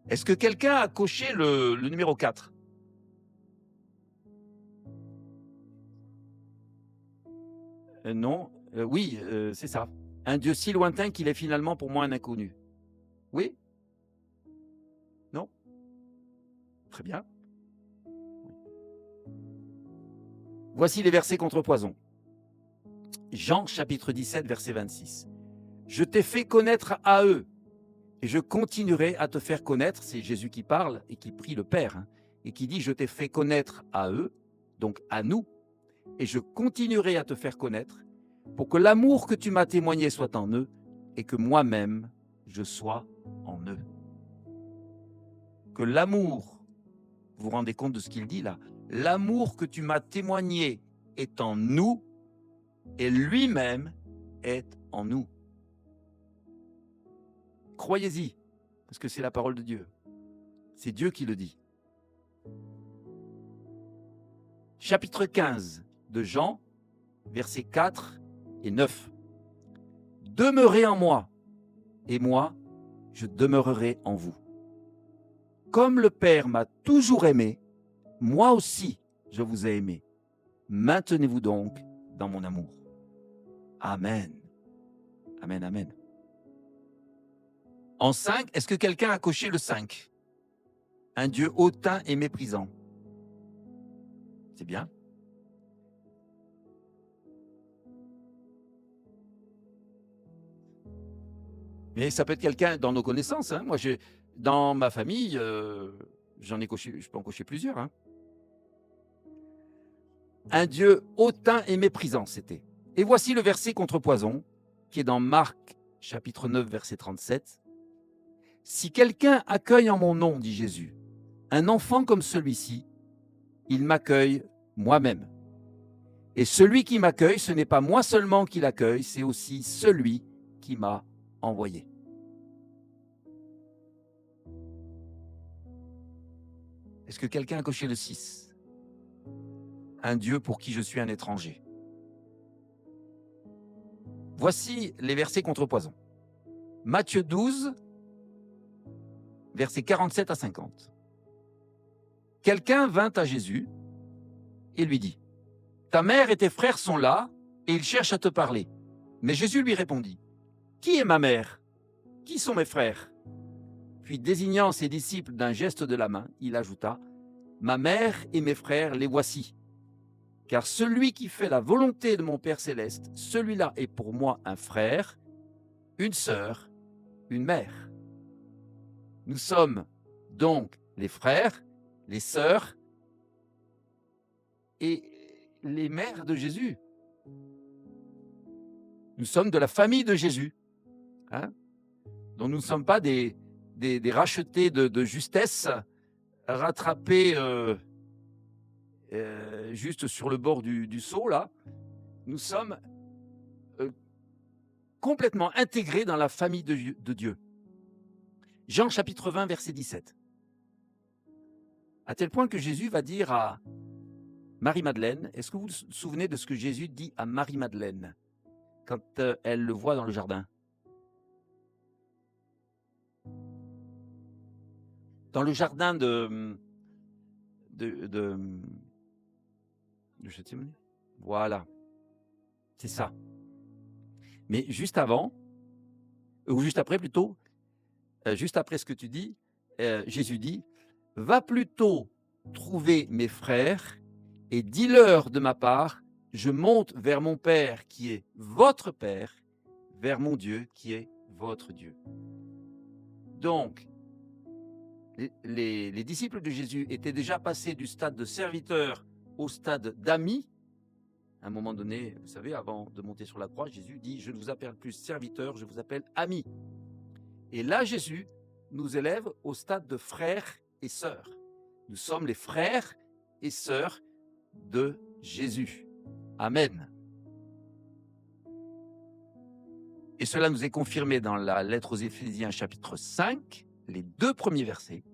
[SPEAKER 1] Est-ce que quelqu'un a coché le numéro 4? Non, oui, c'est ça. Un Dieu si lointain qu'il est finalement pour moi un inconnu. Oui? Non? Très bien. Voici les versets contre poison. Jean chapitre 17, verset 26. Je t'ai fait connaître à eux, et je continuerai à te faire connaître. C'est Jésus qui parle et qui prie le Père, hein, et qui dit, je t'ai fait connaître à eux, donc à nous, et je continuerai à te faire connaître, pour que l'amour que tu m'as témoigné soit en eux, et que moi-même, je sois en eux. Que l'amour, vous vous rendez compte de ce qu'il dit là, l'amour que tu m'as témoigné est en nous, et lui-même est en nous. Croyez-y, parce que c'est la parole de Dieu. C'est Dieu qui le dit. Chapitre 15 de Jean, versets 4 et 9. Demeurez en moi, et moi, je demeurerai en vous. Comme le Père m'a toujours aimé, Moi aussi, je vous ai aimé. Maintenez-vous donc dans mon amour. Amen. Amen, amen. En 5, est-ce que quelqu'un a coché le 5? Un Dieu hautain et méprisant. C'est bien. Mais ça peut être quelqu'un dans nos connaissances. Hein. Moi, dans ma famille, je peux en cocher plusieurs. Hein. Un Dieu hautain et méprisant, c'était. Et voici le verset contrepoison, qui est dans Marc, chapitre 9, verset 37. Si quelqu'un accueille en mon nom, dit Jésus, un enfant comme celui-ci, il m'accueille moi-même. Et celui qui m'accueille, ce n'est pas moi seulement qui l'accueille, c'est aussi celui qui m'a envoyé. Est-ce que quelqu'un a coché le 6? Un Dieu pour qui je suis un étranger. Voici les versets contrepoison. Matthieu 12, versets 47 à 50. Quelqu'un vint à Jésus et lui dit, « Ta mère et tes frères sont là et ils cherchent à te parler. » Mais Jésus lui répondit, « Qui est ma mère? Qui sont mes frères ?» Puis désignant ses disciples d'un geste de la main, il ajouta, « Ma mère et mes frères, les voici. Car celui qui fait la volonté de mon Père céleste, celui-là est pour moi un frère, une sœur, une mère. » Nous sommes donc les frères, les sœurs et les mères de Jésus. Nous sommes de la famille de Jésus. Hein? Donc nous ne sommes pas des rachetés de justesse, rattrapés juste sur le bord du seau, là. Nous sommes complètement intégrés dans la famille de Dieu. Jean chapitre 20, verset 17. À tel point que Jésus va dire à Marie-Madeleine, est-ce que vous vous souvenez de ce que Jésus dit à Marie-Madeleine quand elle le voit dans le jardin? Dans le jardin de Gethsémani. Voilà, c'est ça. Mais juste avant, ou juste après plutôt, juste après ce que tu dis, Jésus dit, « Va plutôt trouver mes frères et dis-leur de ma part, je monte vers mon Père qui est votre Père, vers mon Dieu qui est votre Dieu. » Donc, les disciples de Jésus étaient déjà passés du stade de serviteur au stade d'amis. À un moment donné, vous savez, avant de monter sur la croix, Jésus dit, je ne vous appelle plus serviteur, je vous appelle ami. Et là, Jésus nous élève au stade de frères et sœurs. Nous sommes les frères et sœurs de Jésus. Amen. Et cela nous est confirmé dans la lettre aux Éphésiens chapitre 5, les 2 premiers versets.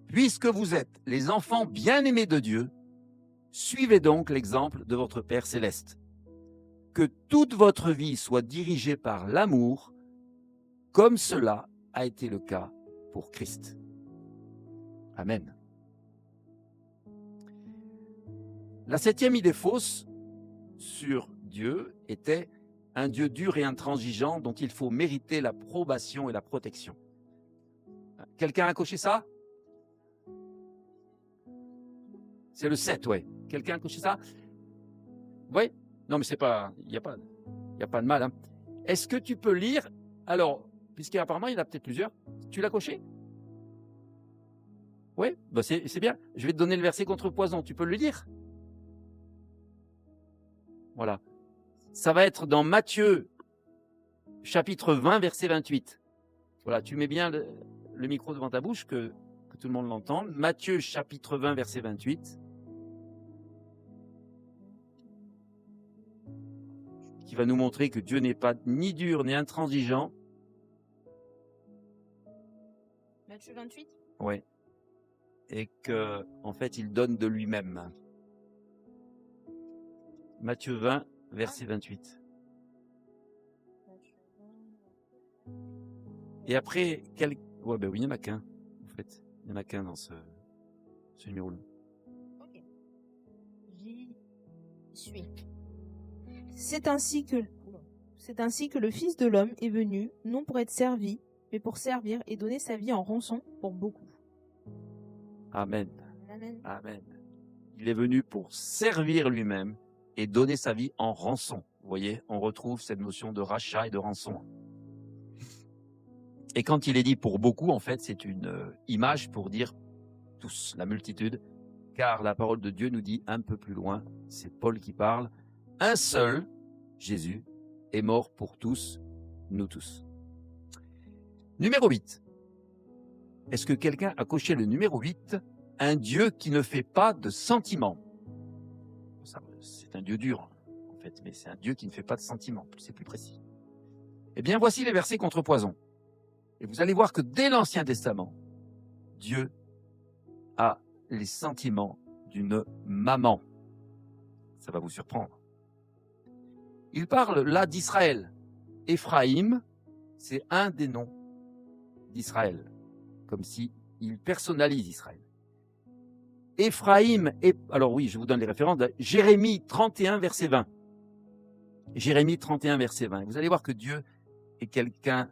[SPEAKER 1] Puisque vous êtes les enfants bien-aimés de Dieu, suivez donc l'exemple de votre Père céleste. Que toute votre vie soit dirigée par l'amour, comme cela a été le cas pour Christ. Amen. La 7e idée fausse sur Dieu était un Dieu dur et intransigeant dont il faut mériter l'approbation et la protection. Quelqu'un a coché ça? C'est le 7, ouais. Quelqu'un a coché ça? Oui? Non, mais c'est pas, il n'y a pas de mal. Hein. Est-ce que tu peux lire? Alors, puisqu'apparemment, il y en a peut-être plusieurs. Tu l'as coché? Oui? Ben c'est bien. Je vais te donner le verset contrepoison. Tu peux le lire? Voilà. Ça va être dans Matthieu, chapitre 20, verset 28. Voilà, tu mets bien le micro devant ta bouche, que tout le monde l'entende. Matthieu, chapitre 20, verset 28. Qui va nous montrer que Dieu n'est pas ni dur, ni intransigeant.
[SPEAKER 2] Matthieu 28?
[SPEAKER 1] Oui. Et qu'en fait, il donne de lui-même. Matthieu 20, verset 28. Et après, ouais, ben oui, il n'y en a qu'un, en fait. Il n'y en a qu'un dans ce ce numéro-là.
[SPEAKER 2] Ok. J'y suis. C'est ainsi que le Fils de l'homme est venu, non pour être servi, mais pour servir et donner sa vie en rançon pour beaucoup.
[SPEAKER 1] Amen.
[SPEAKER 2] Amen.
[SPEAKER 1] Amen. Il est venu pour servir lui-même et donner sa vie en rançon. Vous voyez, on retrouve cette notion de rachat et de rançon. Et quand il est dit pour beaucoup, en fait, c'est une image pour dire tous, la multitude, car la parole de Dieu nous dit un peu plus loin, c'est Paul qui parle, un seul, Jésus, est mort pour tous, nous tous. Numéro 8. Est-ce que quelqu'un a coché le numéro 8? Un Dieu qui ne fait pas de sentiments. C'est un Dieu dur, en fait, mais c'est un Dieu qui ne fait pas de sentiments, c'est plus précis. Eh bien, voici les versets contre poison. Et vous allez voir que dès l'Ancien Testament, Dieu a les sentiments d'une maman. Ça va vous surprendre. Il parle là d'Israël. Éphraïm, c'est un des noms d'Israël, comme si il personnalise Israël. Éphraïm, alors oui, je vous donne les références, Jérémie 31, verset 20. Jérémie 31, verset 20. Vous allez voir que Dieu est quelqu'un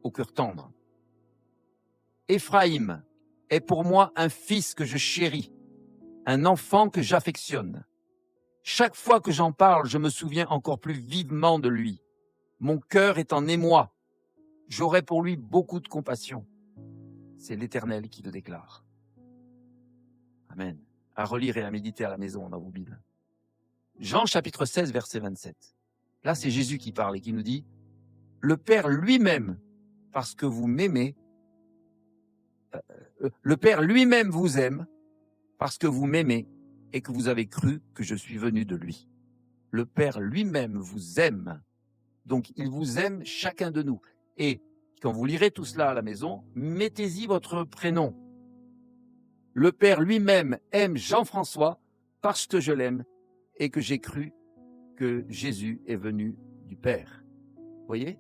[SPEAKER 1] au cœur tendre. Éphraïm est pour moi un fils que je chéris, un enfant que j'affectionne. Chaque fois que j'en parle, je me souviens encore plus vivement de lui. Mon cœur est en émoi. J'aurai pour lui beaucoup de compassion. C'est l'Éternel qui le déclare. Amen. À relire et à méditer à la maison dans vos Bibles. Jean chapitre 16, verset 27. Là, c'est Jésus qui parle et qui nous dit « Le Père lui-même, parce que vous m'aimez, le Père lui-même vous aime, parce que vous m'aimez et que vous avez cru que je suis venu de lui. Le Père lui-même vous aime. Donc, il vous aime chacun de nous. Et quand vous lirez tout cela à la maison, mettez-y votre prénom. Le Père lui-même aime Jean-François parce que je l'aime et que j'ai cru que Jésus est venu du Père. Vous voyez?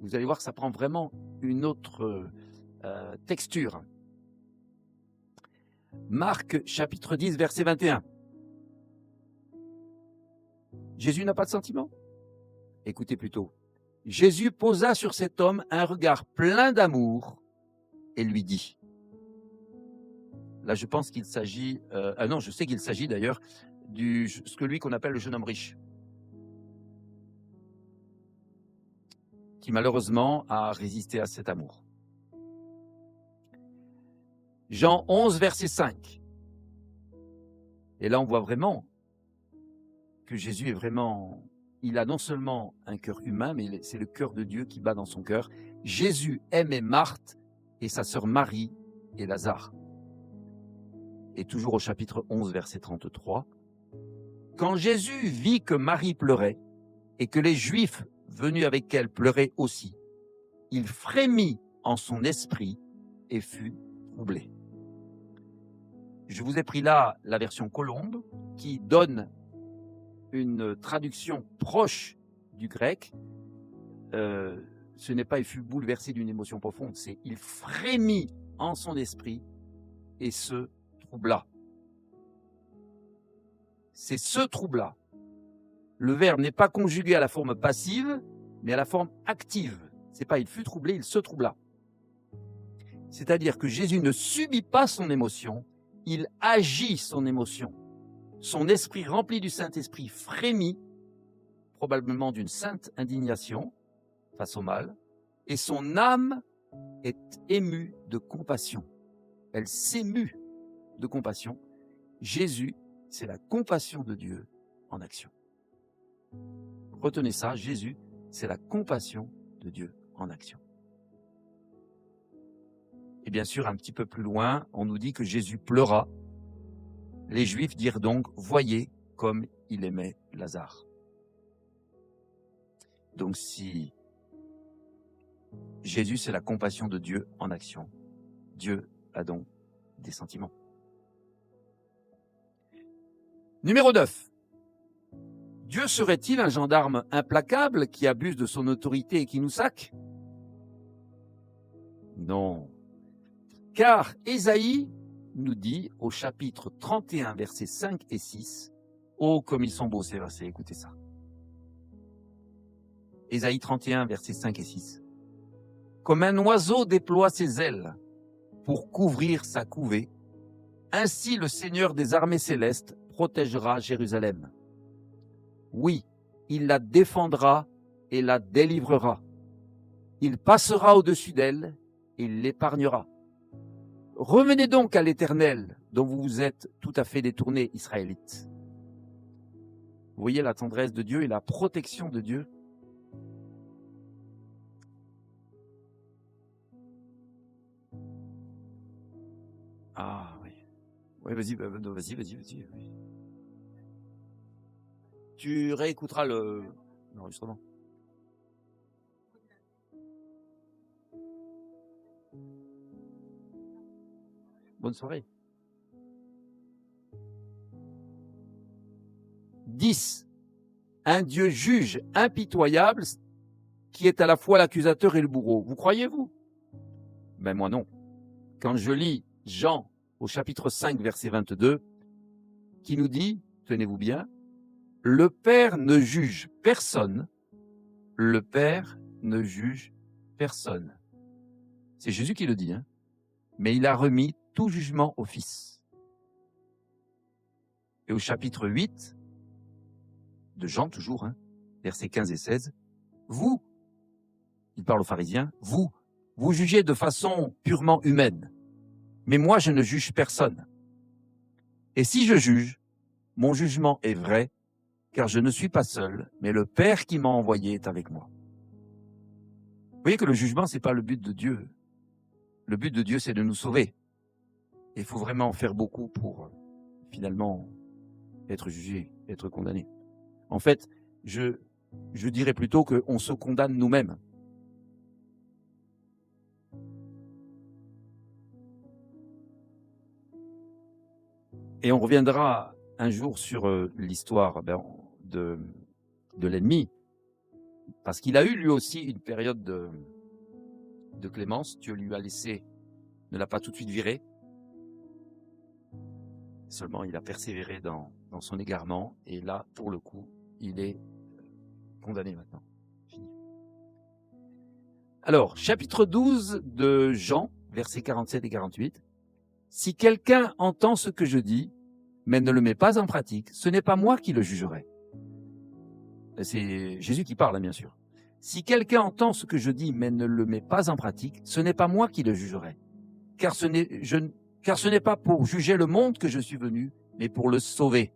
[SPEAKER 1] Vous allez voir que ça prend vraiment une autre texture. Marc chapitre 10, verset 21. Jésus n'a pas de sentiment? Écoutez plutôt. Jésus posa sur cet homme un regard plein d'amour et lui dit. Là, je pense qu'il s'agit... non, je sais qu'il s'agit d'ailleurs de ce que lui qu'on appelle le jeune homme riche, qui malheureusement a résisté à cet amour. Jean 11, verset 5. Et là, on voit vraiment que Jésus est vraiment... Il a non seulement un cœur humain, mais c'est le cœur de Dieu qui bat dans son cœur. Jésus aimait Marthe et sa sœur Marie et Lazare. Et toujours au chapitre 11, verset 33. Quand Jésus vit que Marie pleurait et que les Juifs venus avec elle pleuraient aussi, il frémit en son esprit et fut troublé. Je vous ai pris là la version Colombe qui donne une traduction proche du grec. Ce n'est pas « il fut bouleversé d'une émotion profonde », c'est « il frémit en son esprit et se troubla ». C'est « se troubla ». Le verbe n'est pas conjugué à la forme passive, mais à la forme active. C'est pas « il fut troublé », il se troubla. C'est-à-dire que Jésus ne subit pas son émotion, il agit son émotion. Son esprit rempli du Saint-Esprit frémit, probablement d'une sainte indignation face au mal, et son âme est émue de compassion. Elle s'émue de compassion. Jésus, c'est la compassion de Dieu en action. Retenez ça, Jésus, c'est la compassion de Dieu en action. Et bien sûr, un petit peu plus loin, on nous dit que Jésus pleura. Les Juifs dirent donc, voyez comme il aimait Lazare. Donc si Jésus, c'est la compassion de Dieu en action, Dieu a donc des sentiments. Numéro 9. Dieu serait-il un gendarme implacable qui abuse de son autorité et qui nous saque? Non. Car Ésaïe nous dit au chapitre 31, versets 5 et 6, oh, comme ils sont beaux ces versets, écoutez ça. Ésaïe 31, versets 5 et 6. Comme un oiseau déploie ses ailes pour couvrir sa couvée, ainsi le Seigneur des armées célestes protégera Jérusalem. Oui, il la défendra et la délivrera. Il passera au-dessus d'elle et il l'épargnera. Revenez donc à l'Éternel, dont vous vous êtes tout à fait détournés, Israélites. Vous voyez la tendresse de Dieu et la protection de Dieu. Ah oui. Oui, vas-y. Oui. Tu réécouteras l'enregistrement. Bonne soirée. 10. Un Dieu juge impitoyable qui est à la fois l'accusateur et le bourreau. Vous croyez-vous? Ben moi non. Quand je lis Jean au chapitre 5, verset 22, qui nous dit, tenez-vous bien, le Père ne juge personne, le Père ne juge personne. C'est Jésus qui le dit, hein. Mais il a remis tout jugement au Fils. Et au chapitre 8 de Jean, toujours, hein, versets 15 et 16, vous, il parle aux pharisiens, vous jugez de façon purement humaine, mais moi je ne juge personne. Et si je juge, mon jugement est vrai, car je ne suis pas seul, mais le Père qui m'a envoyé est avec moi. Vous voyez que le jugement, c'est pas le but de Dieu. Le but de Dieu, c'est de nous sauver. Il faut vraiment faire beaucoup pour, finalement, être jugé, être condamné. En fait, je dirais plutôt qu'on se condamne nous-mêmes. Et on reviendra un jour sur l'histoire de l'ennemi, parce qu'il a eu lui aussi une période de clémence. Dieu lui a laissé, ne l'a pas tout de suite viré. Seulement, il a persévéré dans son égarement, et là, pour le coup, il est condamné maintenant. Fini. Alors, chapitre 12 de Jean, versets 47 et 48. Si quelqu'un entend ce que je dis, mais ne le met pas en pratique, ce n'est pas moi qui le jugerai. C'est Jésus qui parle, hein, bien sûr. Si quelqu'un entend ce que je dis, mais ne le met pas en pratique, ce n'est pas moi qui le jugerai. Car ce n'est pas pour juger le monde que je suis venu, mais pour le sauver.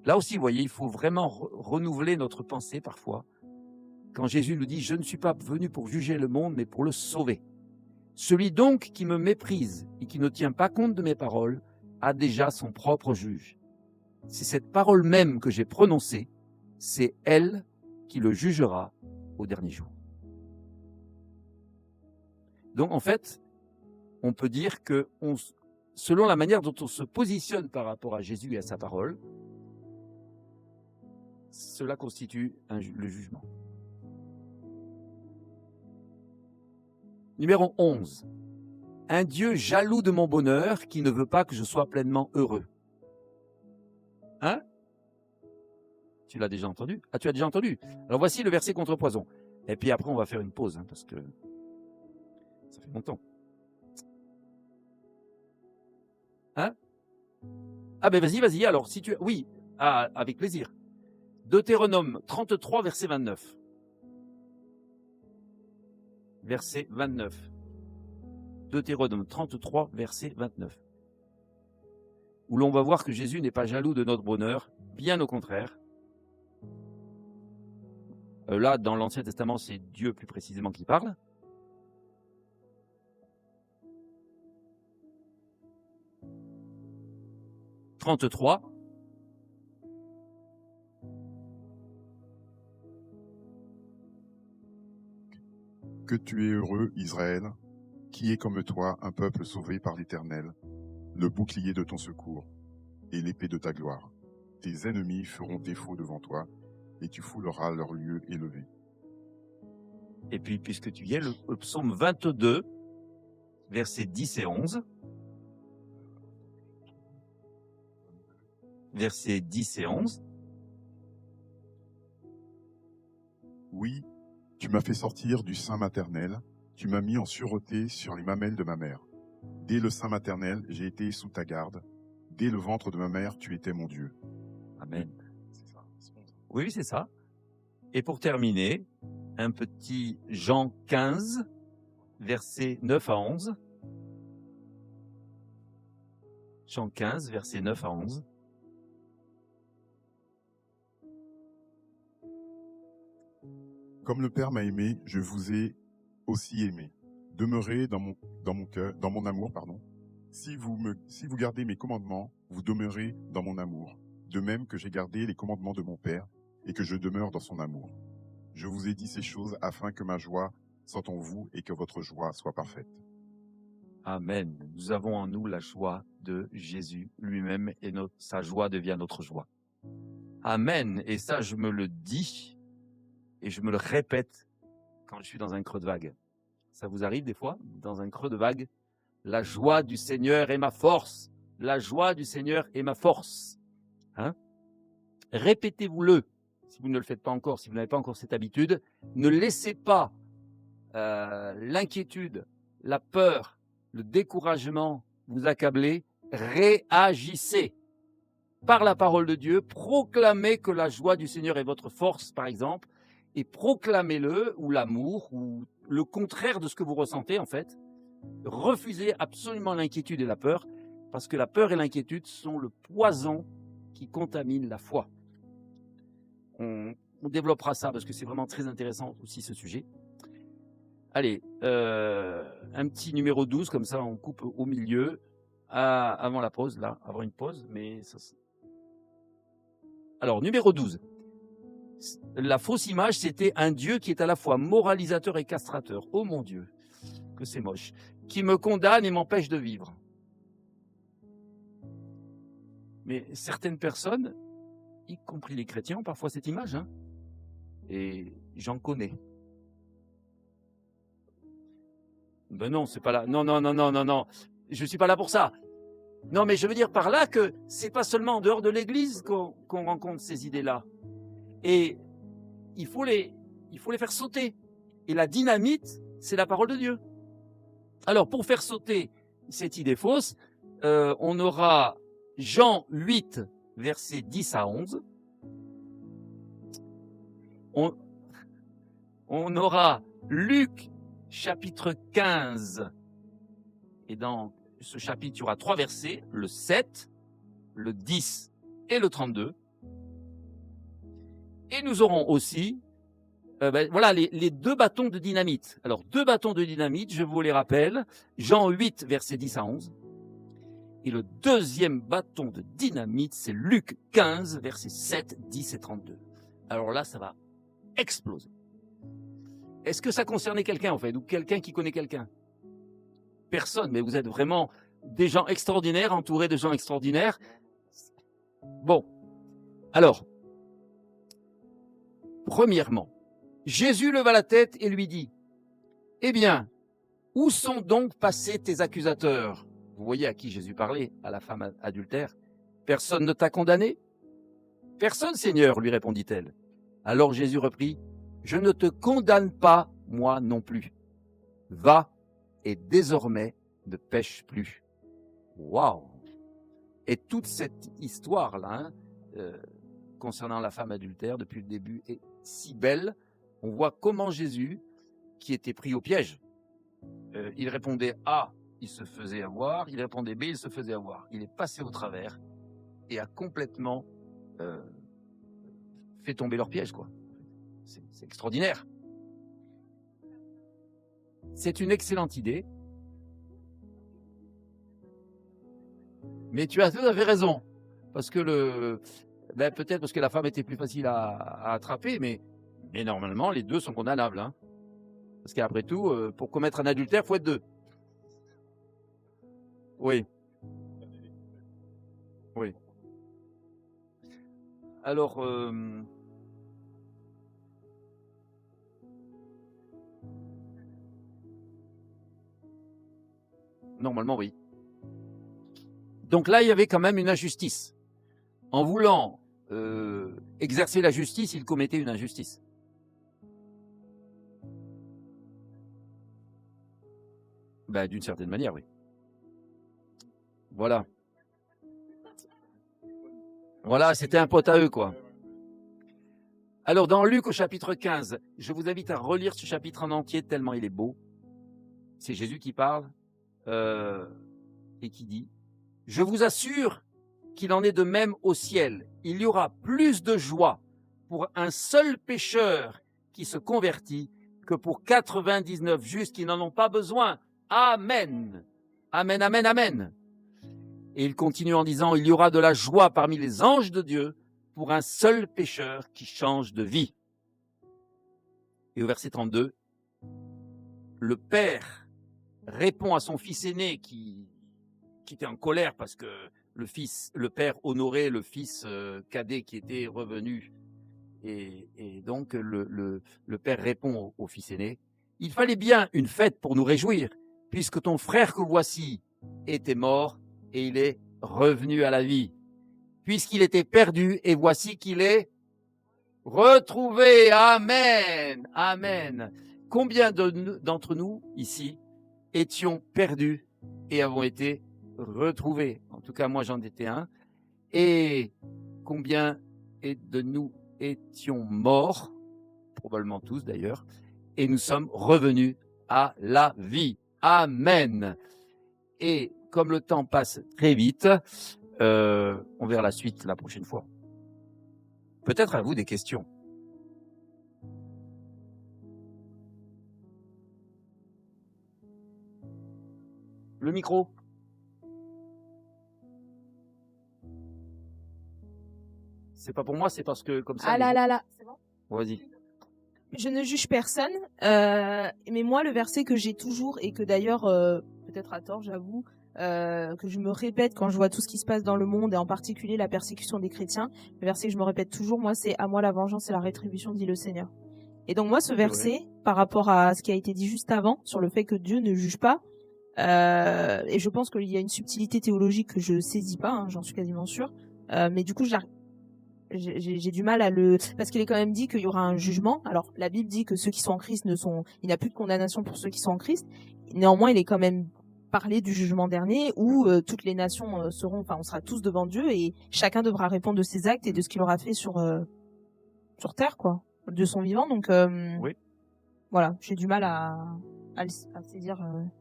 [SPEAKER 1] Là aussi, vous voyez, il faut vraiment renouveler notre pensée parfois. Quand Jésus nous dit « Je ne suis pas venu pour juger le monde, mais pour le sauver ». Celui donc qui me méprise et qui ne tient pas compte de mes paroles a déjà son propre juge. C'est cette parole même que j'ai prononcée, c'est elle qui le jugera au dernier jour. Donc en fait, on peut dire que selon la manière dont on se positionne par rapport à Jésus et à sa parole, cela constitue le jugement. Numéro 11. Un Dieu jaloux de mon bonheur qui ne veut pas que je sois pleinement heureux. Hein? Tu l'as déjà entendu? Ah, tu as déjà entendu? Alors voici le verset contre poison. Et puis après, on va faire une pause, hein, parce que ça fait longtemps. Hein? Ah ben vas-y, alors si tu... Oui, avec plaisir. Deutéronome 33, verset 29. Verset 29. Deutéronome 33, verset 29. Où l'on va voir que Jésus n'est pas jaloux de notre bonheur, bien au contraire. Là, dans l'Ancien Testament, c'est Dieu plus précisément qui parle. « 33.
[SPEAKER 3] Que tu es heureux, Israël, qui est comme toi un peuple sauvé par l'Éternel, le bouclier de ton secours et l'épée de ta gloire. Tes ennemis feront défaut devant toi, et tu fouleras leur lieu élevé. »
[SPEAKER 1] Et puis, puisque tu y es, le psaume 22, versets 10 et 11. versets 10 et 11.
[SPEAKER 3] Oui, tu m'as fait sortir du sein maternel, tu m'as mis en sûreté sur les mamelles de ma mère. Dès le sein maternel, j'ai été sous ta garde. Dès le ventre de ma mère, tu étais mon Dieu.
[SPEAKER 1] Amen.
[SPEAKER 3] C'est ça.
[SPEAKER 1] Oui, c'est ça. Et pour terminer, un petit Jean 15, versets 9 à 11. Jean 15, versets 9 à 11.
[SPEAKER 3] Comme le Père m'a aimé, je vous ai aussi aimé. Demeurez dans mon cœur, dans mon amour, pardon. Si vous gardez mes commandements, vous demeurez dans mon amour. De même que j'ai gardé les commandements de mon Père et que je demeure dans son amour. Je vous ai dit ces choses afin que ma joie soit en vous et que votre joie soit parfaite.
[SPEAKER 1] Amen. Nous avons en nous la joie de Jésus lui-même et sa joie devient notre joie. Amen. Et ça, je me le dis et je me le répète quand je suis dans un creux de vague. Ça vous arrive des fois, dans un creux de vague? La joie du Seigneur est ma force. La joie du Seigneur est ma force. Hein? Répétez-vous-le. Si vous ne le faites pas encore, si vous n'avez pas encore cette habitude, ne laissez pas l'inquiétude, la peur, le découragement vous accabler. Réagissez. Par la parole de Dieu, proclamez que la joie du Seigneur est votre force, par exemple, et proclamez-le, ou l'amour, ou le contraire de ce que vous ressentez, en fait. Refusez absolument l'inquiétude et la peur, parce que la peur et l'inquiétude sont le poison qui contamine la foi. On développera ça, parce que c'est vraiment très intéressant aussi, ce sujet. Allez, un petit numéro 12, comme ça, on coupe au milieu, avant la pause, là, avant une pause, mais ça... Alors, numéro 12. La fausse image, c'était un Dieu qui est à la fois moralisateur et castrateur. Oh mon Dieu, que c'est moche. Qui me condamne et m'empêche de vivre. Mais certaines personnes, y compris les chrétiens, ont parfois cette image. Hein, et j'en connais. Ben non, c'est pas là. Non. Je suis pas là pour ça. Non, mais je veux dire par là que c'est pas seulement en dehors de l'Église qu'on rencontre ces idées-là. Et il faut les faire sauter. Et la dynamite, c'est la parole de Dieu. Alors, pour faire sauter cette idée fausse, on aura Jean 8, versets 10 à 11. On aura Luc, chapitre 15. Et dans ce chapitre, il y aura 3 versets, le 7, le 10 et le 32. Et nous aurons aussi voilà les 2 bâtons de dynamite. Alors, 2 bâtons de dynamite, je vous les rappelle, Jean 8, versets 10 à 11. Et le deuxième bâton de dynamite, c'est Luc 15, versets 7, 10 et 32. Alors là, ça va exploser. Est-ce que ça concernait quelqu'un, en fait, ou quelqu'un qui connaît quelqu'un? Personne, mais vous êtes vraiment des gens extraordinaires, entourés de gens extraordinaires. Bon, alors, premièrement, Jésus leva la tête et lui dit, « Eh bien, où sont donc passés tes accusateurs ?» Vous voyez à qui Jésus parlait, à la femme adultère. « Personne ne t'a condamné ?»« Personne, Seigneur, lui répondit-elle. Alors Jésus reprit, « Je ne te condamne pas, moi non plus. Va et désormais ne pêche plus. » Waouh! Et toute cette histoire-là, concernant la femme adultère, depuis le début, est si belle. On voit comment Jésus, qui était pris au piège, il répondait A, il se faisait avoir, il répondait B, il se faisait avoir. Il est passé au travers et a complètement fait tomber leur piège, quoi. C'est extraordinaire. C'est une excellente idée. Mais tu as tout à fait raison. Parce que peut-être parce que la femme était plus facile à attraper, mais normalement, les 2 sont condamnables. Hein. Parce qu'après tout, pour commettre un adultère, il faut être 2. Oui. Oui. Alors, normalement, oui. Donc là, il y avait quand même une injustice. En voulant exercer la justice, il commettait une injustice. Ben, d'une certaine manière, oui. Voilà. Voilà, c'était un pote à eux, quoi. Alors, dans Luc au chapitre 15, je vous invite à relire ce chapitre en entier tellement il est beau. C'est Jésus qui parle et qui dit « Je vous assure qu'il en est de même au ciel. Il y aura plus de joie pour un seul pécheur qui se convertit que pour 99 justes qui n'en ont pas besoin. Amen. Amen, amen, amen. » Et il continue en disant « Il y aura de la joie parmi les anges de Dieu pour un seul pécheur qui change de vie. » Et au verset 32, le père répond à son fils aîné qui était en colère parce que le père honorait le fils cadet qui était revenu. Et donc le père répond au fils aîné, « Il fallait bien une fête pour nous réjouir, puisque ton frère que voici était mort et il est revenu à la vie. Puisqu'il était perdu et voici qu'il est retrouvé. » Amen. Amen. Combien d'entre nous ici étions perdus et avons été retrouvés? En tout cas, moi j'en étais un. Et combien de nous étions morts, probablement tous d'ailleurs, et nous sommes revenus à la vie. Amen. Et comme le temps passe très vite, on verra la suite la prochaine fois. Peut-être à vous des questions. Le micro. C'est pas pour moi, c'est parce que comme ça.
[SPEAKER 2] Ah là là là, c'est bon?
[SPEAKER 1] Vas-y.
[SPEAKER 2] Je ne juge personne, mais moi, le verset que j'ai toujours, et que d'ailleurs, peut-être à tort, j'avoue, que je me répète quand je vois tout ce qui se passe dans le monde, et en particulier la persécution des chrétiens, le verset que je me répète toujours, moi, c'est « À moi la vengeance et la rétribution, dit le Seigneur ». Et donc moi, ce verset, par rapport à ce qui a été dit juste avant, sur le fait que Dieu ne juge pas, et je pense qu'il y a une subtilité théologique que je saisis pas, hein, j'en suis quasiment sûre, mais du coup, j'ai du mal à parce qu'il est quand même dit qu'il y aura un jugement. Alors la Bible dit que ceux qui sont en Christ il n'y a plus de condamnation pour ceux qui sont en Christ. Néanmoins, il est quand même parlé du jugement dernier où toutes les nations on sera tous devant Dieu et chacun devra répondre de ses actes et de ce qu'il aura fait sur terre, quoi, de son vivant. Donc
[SPEAKER 1] Oui.
[SPEAKER 2] Voilà, j'ai du mal à saisir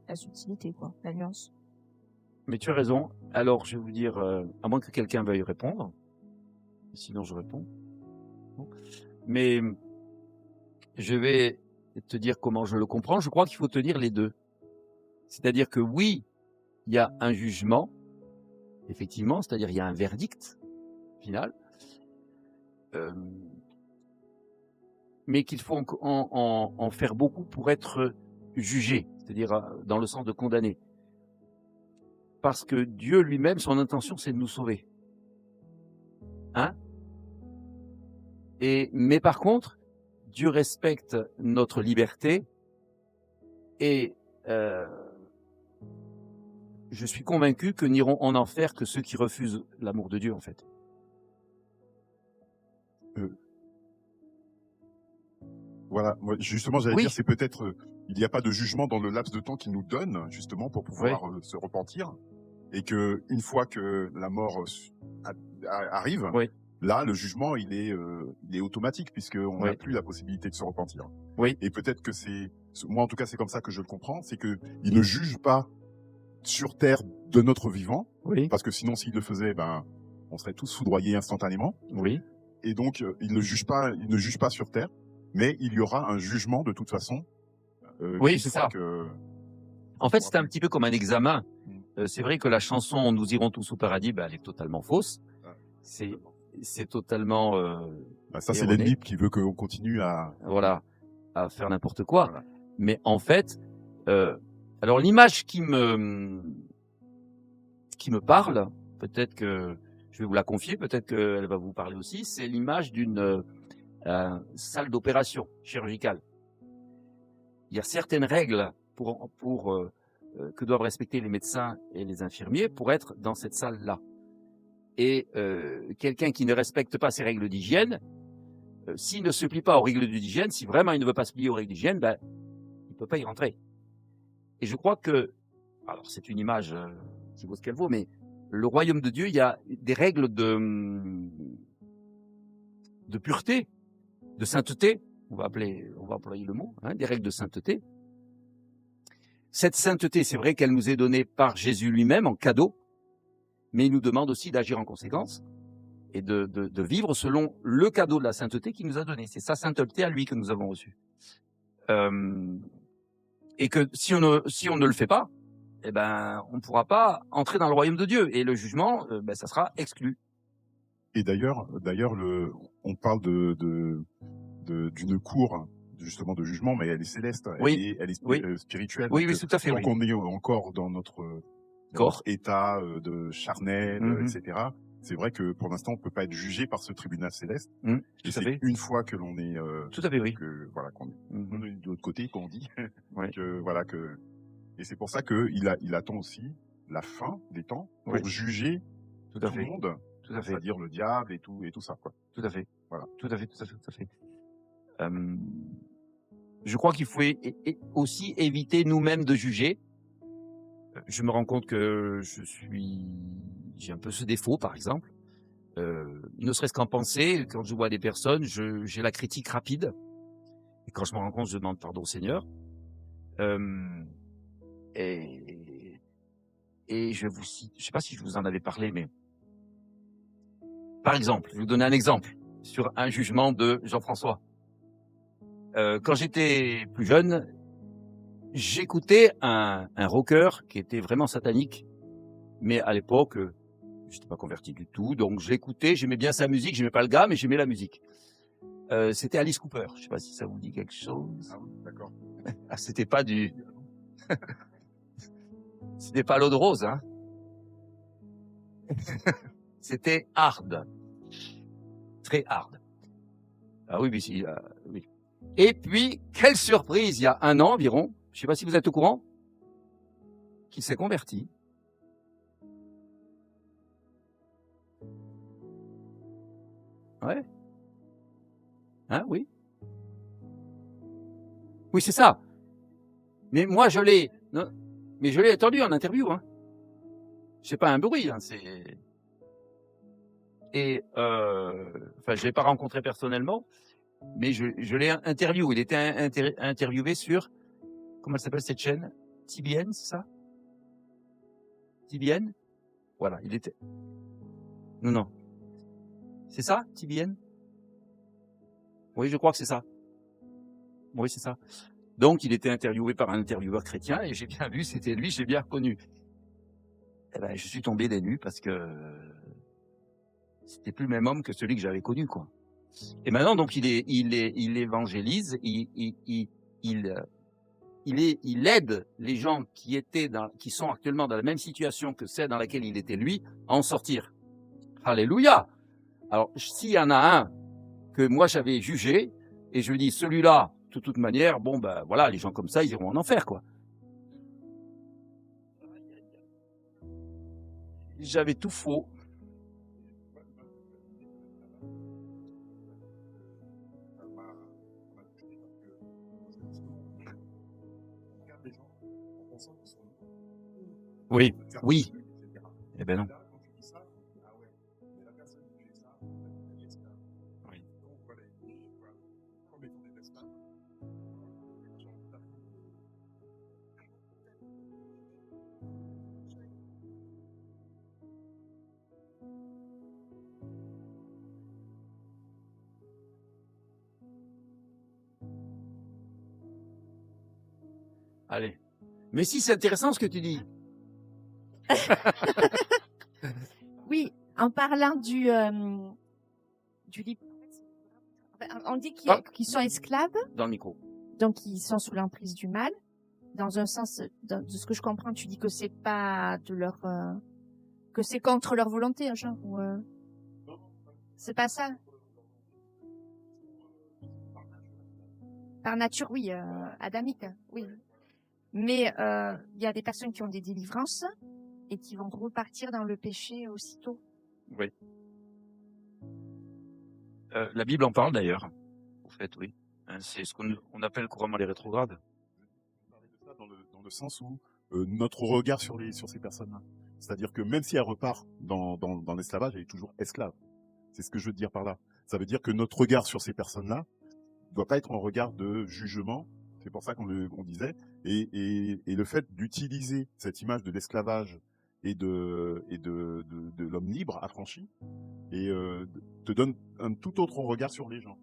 [SPEAKER 2] la subtilité, quoi, la nuance.
[SPEAKER 1] Mais tu as raison. Alors je vais vous dire, à moins que quelqu'un veuille répondre. Sinon, je réponds. Mais je vais te dire comment je le comprends. Je crois qu'il faut tenir les deux. C'est-à-dire que oui, il y a un jugement, effectivement, c'est-à-dire il y a un verdict final, mais qu'il faut en faire beaucoup pour être jugé, c'est-à-dire dans le sens de condamner. Parce que Dieu lui-même, son intention, c'est de nous sauver. Hein? Mais par contre, Dieu respecte notre liberté et je suis convaincu que n'iront en enfer que ceux qui refusent l'amour de Dieu, en fait.
[SPEAKER 3] Voilà, moi, justement, j'allais dire, c'est peut-être, il n'y a pas de jugement dans le laps de temps qu'il nous donne, justement, pour pouvoir se repentir, et que une fois que la mort arrive, là, le jugement, il est automatique, puisqu'on n'a plus la possibilité de se repentir. Et peut-être que moi en tout cas, c'est comme ça que je le comprends, c'est que il ne juge pas sur terre de notre vivant, parce que sinon, s'il le faisait, on serait tous foudroyés instantanément. Et donc, il ne juge pas sur terre, mais il y aura un jugement de toute façon.
[SPEAKER 1] Oui, c'est ça. En fait, c'est un petit peu comme un examen. C'est vrai que la chanson « Nous irons tous au paradis », elle est totalement fausse. C'est totalement
[SPEAKER 3] ça, c'est l'ennemi qui veut qu'on continue à
[SPEAKER 1] faire n'importe quoi. Voilà. Mais en fait, alors l'image qui me parle, peut-être que je vais vous la confier, peut-être qu'elle va vous parler aussi, c'est l'image d'une salle d'opération chirurgicale. Il y a certaines règles que doivent respecter les médecins et les infirmiers pour être dans cette salle-là. Et quelqu'un qui ne respecte pas ces règles d'hygiène, s'il ne se plie pas aux règles d'hygiène, si vraiment il ne veut pas se plier aux règles d'hygiène, ben, il ne peut pas y rentrer. Et je crois que, alors c'est une image qui vaut ce qu'elle vaut, mais le royaume de Dieu, il y a des règles de pureté, de sainteté, on va employer le mot, hein, des règles de sainteté. Cette sainteté, c'est vrai qu'elle nous est donnée par Jésus lui-même en cadeau, mais il nous demande aussi d'agir en conséquence et de vivre selon le cadeau de la sainteté qu'il nous a donné. C'est sa sainteté à lui que nous avons reçue. Et que si on ne le fait pas, eh ben, on ne pourra pas entrer dans le royaume de Dieu. Et le jugement, ben, ça sera exclu.
[SPEAKER 3] Et d'ailleurs, on parle d'une cour, justement, de jugement, mais elle est céleste,
[SPEAKER 1] Oui,
[SPEAKER 3] elle est
[SPEAKER 1] oui.
[SPEAKER 3] spirituelle.
[SPEAKER 1] Oui,
[SPEAKER 3] Donc,
[SPEAKER 1] oui, tout à fait.
[SPEAKER 3] tant
[SPEAKER 1] Oui.
[SPEAKER 3] qu'on est encore dans notre
[SPEAKER 1] Corps.
[SPEAKER 3] état de charnel,
[SPEAKER 1] Mhm.
[SPEAKER 3] etc., c'est vrai que pour l'instant, on peut pas être jugé par ce tribunal céleste.
[SPEAKER 1] Tout
[SPEAKER 3] Et
[SPEAKER 1] à
[SPEAKER 3] c'est
[SPEAKER 1] fait.
[SPEAKER 3] une fois que l'on est,
[SPEAKER 1] Tout à fait, oui.
[SPEAKER 3] voilà, qu'on est
[SPEAKER 1] Mhm.
[SPEAKER 3] de l'autre côté, qu'on dit,
[SPEAKER 1] Oui.
[SPEAKER 3] et c'est pour ça qu'il attend aussi la fin des temps pour
[SPEAKER 1] Oui.
[SPEAKER 3] juger
[SPEAKER 1] Tout
[SPEAKER 3] tout
[SPEAKER 1] à
[SPEAKER 3] le
[SPEAKER 1] fait.
[SPEAKER 3] monde,
[SPEAKER 1] Tout à fait.
[SPEAKER 3] c'est-à-dire le diable et tout ça, quoi.
[SPEAKER 1] Tout à fait.
[SPEAKER 3] Voilà.
[SPEAKER 1] Tout à fait, tout à fait, tout à fait. Je crois qu'il faut aussi éviter nous-mêmes de juger. Je me rends compte que j'ai un peu ce défaut, par exemple. Ne serait-ce qu'en pensée, quand je vois des personnes, j'ai la critique rapide. Et quand je me rends compte, je demande pardon au Seigneur. Et je sais pas si je vous en avais parlé, mais par exemple, je vais vous donner un exemple sur un jugement de Jean-François. Quand j'étais plus jeune, j'écoutais un rocker qui était vraiment satanique, mais à l'époque, j'étais pas converti du tout, donc je l'écoutais, j'aimais bien sa musique, j'aimais pas le gars, mais j'aimais la musique. C'était Alice Cooper, je sais pas si ça vous dit quelque chose.
[SPEAKER 3] Ah oui, d'accord.
[SPEAKER 1] Ah, c'était pas c'était pas l'eau de rose, hein. C'était hard. Très hard. Ah oui, mais si, oui. Et puis, quelle surprise, il y a 1 an environ, je sais pas si vous êtes au courant, qu'il s'est converti. Ouais. Hein, oui. Oui, c'est ça. Mais moi, je l'ai entendu en interview, hein. C'est pas un bruit, hein, et enfin, je l'ai pas rencontré personnellement, mais je l'ai interviewé. Il était interviewé sur, comment elle s'appelle cette chaîne? TBN, c'est ça? TBN? Voilà, il était. Non. C'est ça, TBN? Oui, je crois que c'est ça. Oui, c'est ça. Donc, il était interviewé par un intervieweur chrétien et j'ai bien vu, c'était lui, j'ai bien reconnu. Eh ben, je suis tombé des nues parce que c'était plus le même homme que celui que j'avais connu, quoi. Et maintenant, donc, il évangélise, il aide les gens qui sont actuellement dans la même situation que celle dans laquelle il était lui, à en sortir. Alléluia! Alors, s'il y en a un que moi j'avais jugé, et je dis, celui-là, de toute manière, bon, ben, voilà, les gens comme ça, ils iront en enfer, quoi. J'avais tout faux. Oui, oui. Eh ben non. Oui. Allez. Mais si, c'est intéressant ce que tu dis.
[SPEAKER 4] Oui, en parlant du libre. On dit qu'ils sont esclaves,
[SPEAKER 1] Dans le micro.
[SPEAKER 4] donc ils sont sous l'emprise du mal. Dans un sens, de ce que je comprends, tu dis que c'est pas de leur, que c'est contre leur volonté, genre, ou c'est pas ça. Par nature, oui, adamique, oui. Mais il y a des personnes qui ont des délivrances et qui vont repartir dans le péché aussitôt.
[SPEAKER 1] Oui. La Bible en parle d'ailleurs. En fait, oui. C'est ce qu'on appelle couramment les rétrogrades.
[SPEAKER 3] Vous parlez de ça dans le sens où notre regard sur ces personnes-là. C'est-à-dire que même si elle repart dans l'esclavage, elle est toujours esclave. C'est ce que je veux dire par là. Ça veut dire que notre regard sur ces personnes-là ne doit pas être un regard de jugement. C'est pour ça qu'on disait. Et le fait d'utiliser cette image de l'esclavage et de l'homme libre, affranchi, et te donne un tout autre regard sur les gens.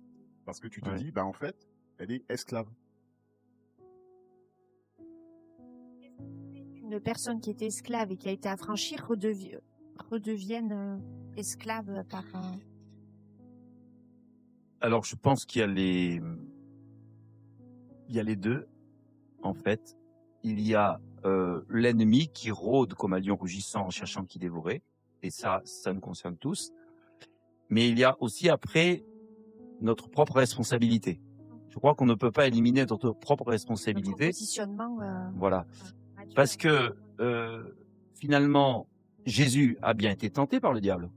[SPEAKER 3] Parce que tu te
[SPEAKER 1] Ouais.
[SPEAKER 3] dis, en fait, elle est esclave.
[SPEAKER 4] Une personne qui était esclave et qui a été affranchie redevienne esclave par...
[SPEAKER 1] Alors, je pense qu'il y a les deux, en fait. Il y a l'ennemi qui rôde comme un lion rugissant en cherchant qui dévorer. Et ça nous concerne tous. Mais il y a aussi après notre propre responsabilité. Je crois qu'on ne peut pas éliminer notre propre
[SPEAKER 4] Notre
[SPEAKER 1] responsabilité.
[SPEAKER 4] positionnement...
[SPEAKER 1] Voilà.
[SPEAKER 4] à Dieu.
[SPEAKER 1] Parce que finalement, Jésus a bien été tenté par le diable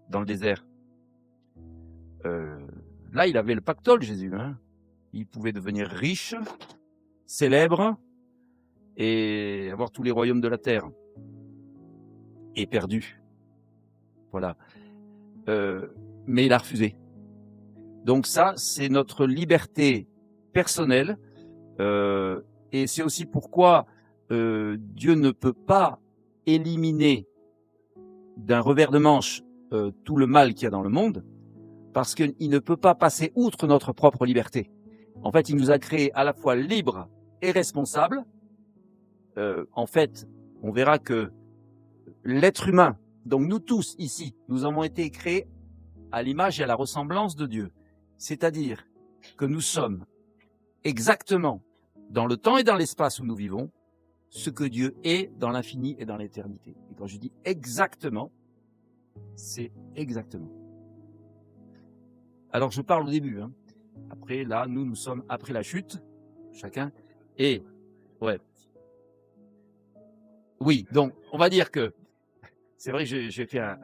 [SPEAKER 1] dans le désert. Là, il avait le pactole, Jésus. Hein. Il pouvait devenir riche, célèbre et avoir tous les royaumes de la terre. Et perdu. Voilà. Mais il a refusé. Donc ça, c'est notre liberté personnelle. Et c'est aussi pourquoi Dieu ne peut pas éliminer d'un revers de manche tout le mal qu'il y a dans le monde, parce qu'il ne peut pas passer outre notre propre liberté. En fait, il nous a créés à la fois libres et responsables. En fait, on verra que l'être humain, donc nous tous ici, nous avons été créés à l'image et à la ressemblance de Dieu. C'est-à-dire que nous sommes exactement dans le temps et dans l'espace où nous vivons, ce que Dieu est dans l'infini et dans l'éternité. Et quand je dis exactement, c'est exactement. Alors je parle au début. Hein. Après, là, nous sommes après la chute, chacun. Et, ouais. Oui, donc, on va dire que, c'est vrai que j'ai fait un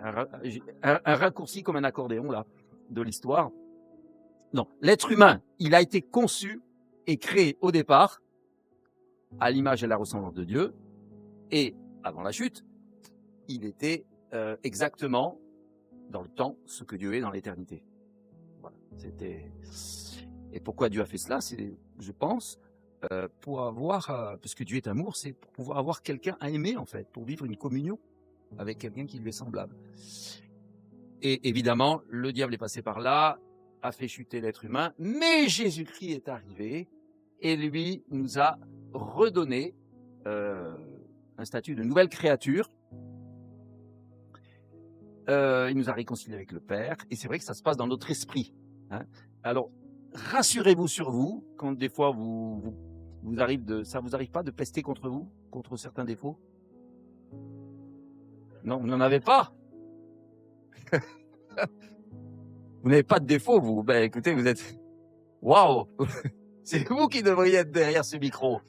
[SPEAKER 1] raccourci comme un accordéon, là, de l'histoire. Non, l'être humain, il a été conçu et créé au départ à l'image et à la ressemblance de Dieu. Et avant la chute, il était exactement dans le temps ce que Dieu est dans l'éternité. Voilà, c'était. Et pourquoi Dieu a fait cela? C'est, je pense, pour avoir, parce que Dieu est amour, c'est pour pouvoir avoir quelqu'un à aimer en fait, pour vivre une communion avec quelqu'un qui lui est semblable. Et évidemment, le diable est passé par là, a fait chuter l'être humain, mais Jésus-Christ est arrivé et lui nous a redonné un statut de nouvelle créature. Il nous a réconciliés avec le Père, et c'est vrai que ça se passe dans notre esprit. Hein. Alors, rassurez-vous sur vous, quand des fois ça vous arrive pas de pester contre vous, contre certains défauts? Non, vous n'en avez pas? Vous n'avez pas de défaut, vous? Ben, écoutez, vous êtes... Waouh! C'est vous qui devriez être derrière ce micro.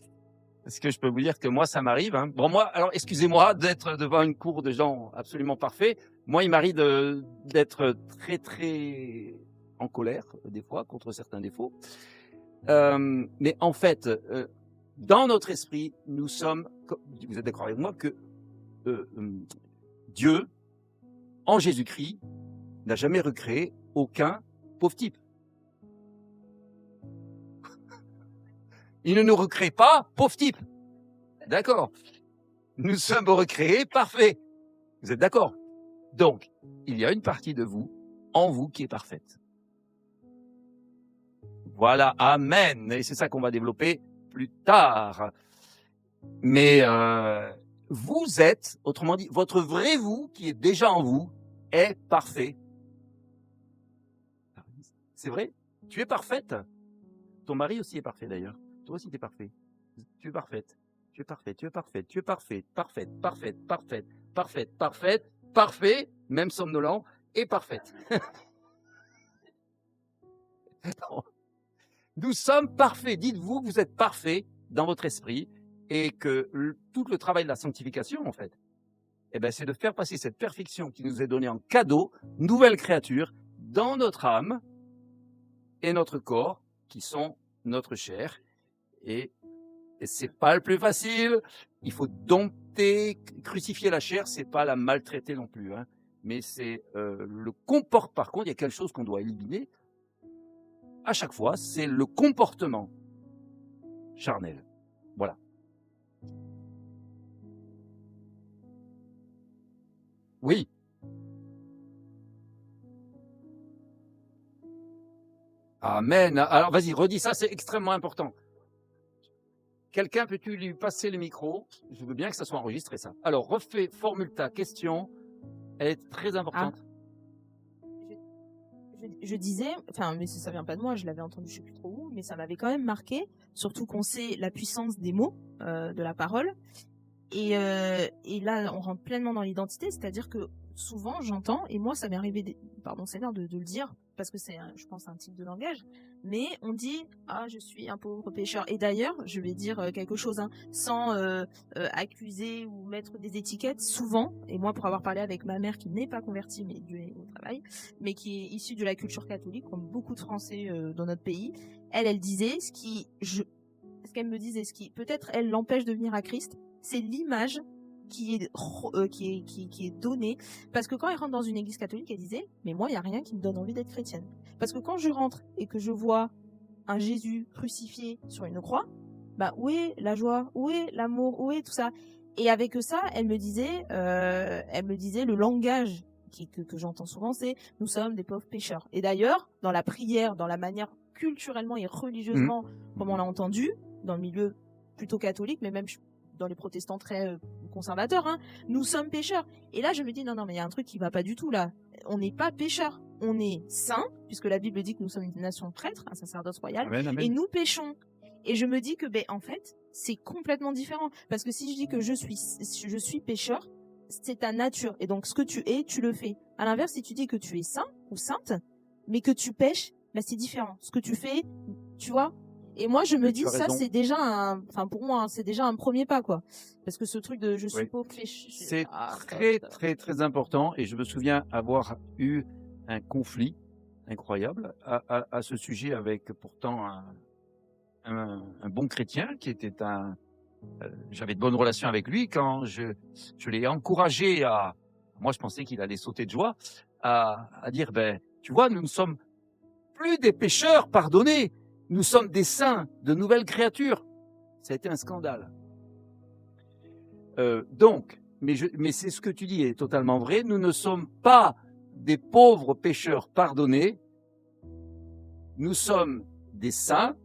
[SPEAKER 1] Parce que je peux vous dire que moi, ça m'arrive. Hein. Bon, moi, alors, excusez-moi d'être devant une cour de gens absolument parfaits. Moi, il m'arrive d'être très, très en colère, des fois, contre certains défauts. Mais en fait, dans notre esprit, nous sommes... Vous êtes d'accord avec moi que Dieu, en Jésus-Christ, n'a jamais recréé aucun pauvre type. Il ne nous recrée pas pauvre type. D'accord. Nous sommes recréés parfaits. Vous êtes d'accord? Donc, il y a une partie de vous, en vous, qui est parfaite. Voilà, amen. Et c'est ça qu'on va développer plus tard. Mais vous êtes, autrement dit, votre vrai vous, qui est déjà en vous, est parfait. C'est vrai? Tu es parfaite. Ton mari aussi est parfait d'ailleurs. Toi aussi tu es parfait. Tu es parfaite. Tu es parfaite, tu es parfaite, tu es parfaite, parfaite, parfaite, parfaite, parfaite, parfaite, parfait, même somnolent, et parfaite. Nous sommes parfaits. Dites-vous que vous êtes parfaits dans votre esprit et que tout le travail de la sanctification, en fait, eh ben, c'est de faire passer cette perfection qui nous est donnée en cadeau, nouvelle créature, dans notre âme et notre corps, qui sont notre chair. Et c'est pas le plus facile. Il faut dompter, crucifier la chair, c'est pas la maltraiter non plus, hein. Mais c'est le comportement. Par contre, il y a quelque chose qu'on doit éliminer à chaque fois, c'est le comportement charnel. Voilà. Oui. Amen. Alors vas-y, redis ça, c'est extrêmement important. Quelqu'un, peux-tu lui passer le micro? Je veux bien que ça soit enregistré, ça. Alors, formule ta question. Elle est très importante.
[SPEAKER 2] Je disais, enfin, mais ça vient pas de moi, je l'avais entendu, je sais plus trop où, mais ça m'avait quand même marqué, surtout qu'on sait la puissance des mots, de la parole. Et là, on rentre pleinement dans l'identité, c'est-à-dire que souvent, j'entends, et moi, ça m'est arrivé, pardon, c'est bien de le dire, parce que c'est, je pense, un type de langage, mais on dit, ah, je suis un pauvre pécheur. Et d'ailleurs, je vais dire quelque chose, hein, sans accuser ou mettre des étiquettes, souvent, et moi, pour avoir parlé avec ma mère qui n'est pas convertie, mais Dieu est au travail, mais qui est issue de la culture catholique, comme beaucoup de Français dans notre pays, elle disait, ce qu'elle me disait, ce qui, peut-être, elle l'empêche de venir à Christ, c'est l'image qui est donnée, parce que quand elle rentre dans une église catholique, elle disait, mais moi, il y a rien qui me donne envie d'être chrétienne. Parce que quand je rentre et que je vois un Jésus crucifié sur une croix, bah, où est la joie, où est l'amour, où est tout ça? Et avec ça, elle me disait, le langage que j'entends souvent, c'est, nous sommes des pauvres pécheurs. Et d'ailleurs, dans la prière, dans la manière culturellement et religieusement, comme on l'a entendu, dans le milieu plutôt catholique, mais même dans les protestants très conservateurs, hein, nous sommes pécheurs. Et là, je me dis, non, mais il y a un truc qui va pas du tout, là. On n'est pas pécheurs. On est saints, puisque la Bible dit que nous sommes une nation prêtre, un sacerdoce royal,
[SPEAKER 1] Amen, amen.
[SPEAKER 2] et nous péchons. Et je me dis que, en fait, c'est complètement différent. Parce que si je dis que je suis pécheur, c'est ta nature. Et donc, ce que tu es, tu le fais. À l'inverse, si tu dis que tu es saint ou sainte, mais que tu pêches, c'est différent. Ce que tu fais, tu vois. Et moi, je me dis, ça, c'est déjà pour moi, hein, c'est déjà un premier pas, quoi. Parce que ce truc de je suis pauvre pécheur.
[SPEAKER 1] C'est très, très important. Et je me souviens avoir eu un conflit incroyable à ce sujet avec pourtant un bon chrétien qui était j'avais de bonnes relations avec lui quand je l'ai encouragé moi je pensais qu'il allait sauter de joie, à dire, tu vois, nous ne sommes plus des pécheurs pardonnés, nous sommes des saints, de nouvelles créatures. Ça a été un scandale. Mais c'est ce que tu dis est totalement vrai, nous ne sommes pas des pauvres pécheurs pardonnés, nous sommes des saints,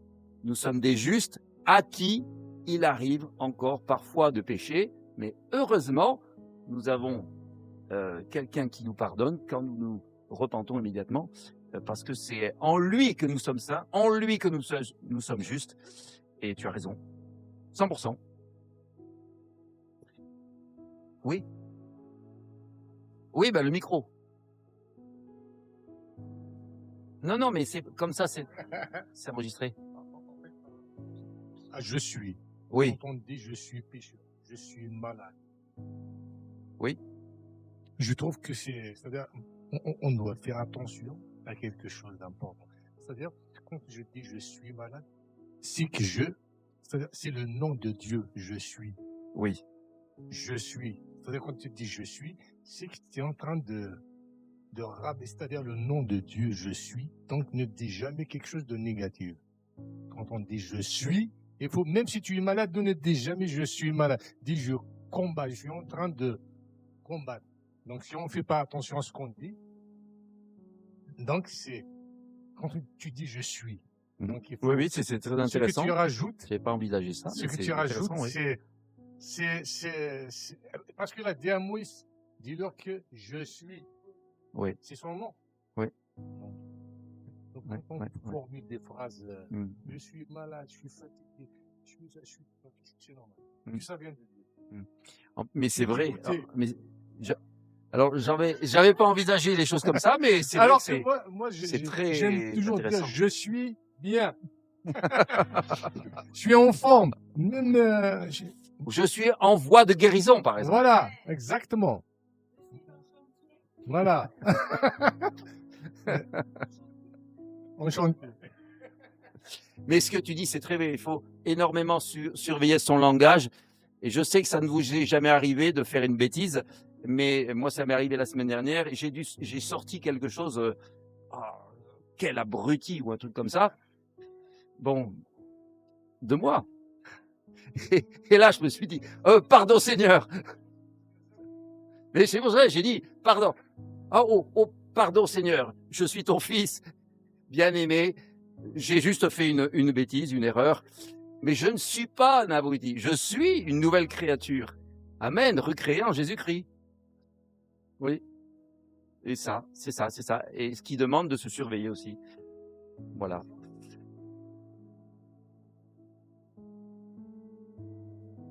[SPEAKER 1] nous sommes des justes à qui il arrive encore parfois de pécher, mais heureusement, nous avons quelqu'un qui nous pardonne quand nous nous repentons immédiatement, parce que c'est en lui que nous sommes saints, en lui que nous sommes justes, et tu as raison, 100%. Oui. Oui, le micro. Non, mais c'est comme ça, c'est enregistré.
[SPEAKER 5] Ah, je suis.
[SPEAKER 1] Oui.
[SPEAKER 5] Quand on dit je suis pécheur, je suis malade.
[SPEAKER 1] Oui.
[SPEAKER 5] Je trouve que c'est-à-dire, on doit faire attention à quelque chose d'important. C'est-à-dire, quand je dis je suis malade, c'est que c'est le nom de Dieu, je suis.
[SPEAKER 1] Oui.
[SPEAKER 5] Je suis. C'est-à-dire, quand tu dis je suis, c'est que tu es en train de rabaisser, c'est-à-dire le nom de Dieu, je suis. Donc, ne dis jamais quelque chose de négatif. Quand on dit je suis, il faut, même si tu es malade, ne dis jamais je suis malade. Dis je combats, je suis en train de combattre. Donc, si on ne fait pas attention à ce qu'on dit, donc c'est quand tu dis je suis. Donc, il faut,
[SPEAKER 1] oui, c'est très intéressant.
[SPEAKER 5] Ce que tu rajoutes,
[SPEAKER 1] je n'avais pas envisagé ça.
[SPEAKER 5] Ce que tu rajoutes, c'est parce que là, dis à Moïse, dis-leur que je suis.
[SPEAKER 1] Oui.
[SPEAKER 5] C'est son nom.
[SPEAKER 1] Oui.
[SPEAKER 5] Donc, quand on formule des phrases, je suis malade, je suis fatigué, c'est normal. Ça vient de Dieu.
[SPEAKER 1] Mais c'est vrai. Alors, j'avais pas envisagé les choses comme ça, mais c'est vrai que
[SPEAKER 5] moi,
[SPEAKER 1] c'est très
[SPEAKER 5] j'aime toujours
[SPEAKER 1] intéressant.
[SPEAKER 5] dire je suis bien. Je suis en forme. Même,
[SPEAKER 1] Je suis en voie de guérison, par exemple.
[SPEAKER 5] Voilà, exactement. Voilà. On chante.
[SPEAKER 1] Mais ce que tu dis, c'est très vrai. Il faut énormément surveiller son langage. Et je sais que ça ne vous est jamais arrivé de faire une bêtise, mais moi, ça m'est arrivé la semaine dernière et j'ai sorti quelque chose, ah, quel abruti ou un truc comme ça. Bon, de moi. Et là, je me suis dit, pardon Seigneur. Mais c'est pour ça que j'ai dit, pardon. Pardon Seigneur, je suis ton fils, bien-aimé. J'ai juste fait une bêtise, une erreur. Mais je ne suis pas un abruti, je suis une nouvelle créature. Amen, recréée en Jésus-Christ. Oui. Et ça, c'est ça, c'est ça. Et ce qui demande de se surveiller aussi. Voilà.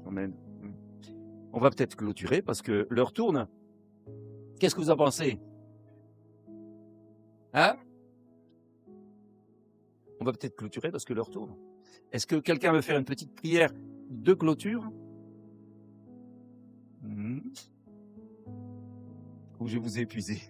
[SPEAKER 1] Amen. On va peut-être clôturer parce que l'heure tourne. Qu'est-ce que vous en pensez? Hein? On va peut-être clôturer parce que l'heure tourne. Est-ce que quelqu'un veut faire une petite prière de clôture? Ou je vous ai épuisé?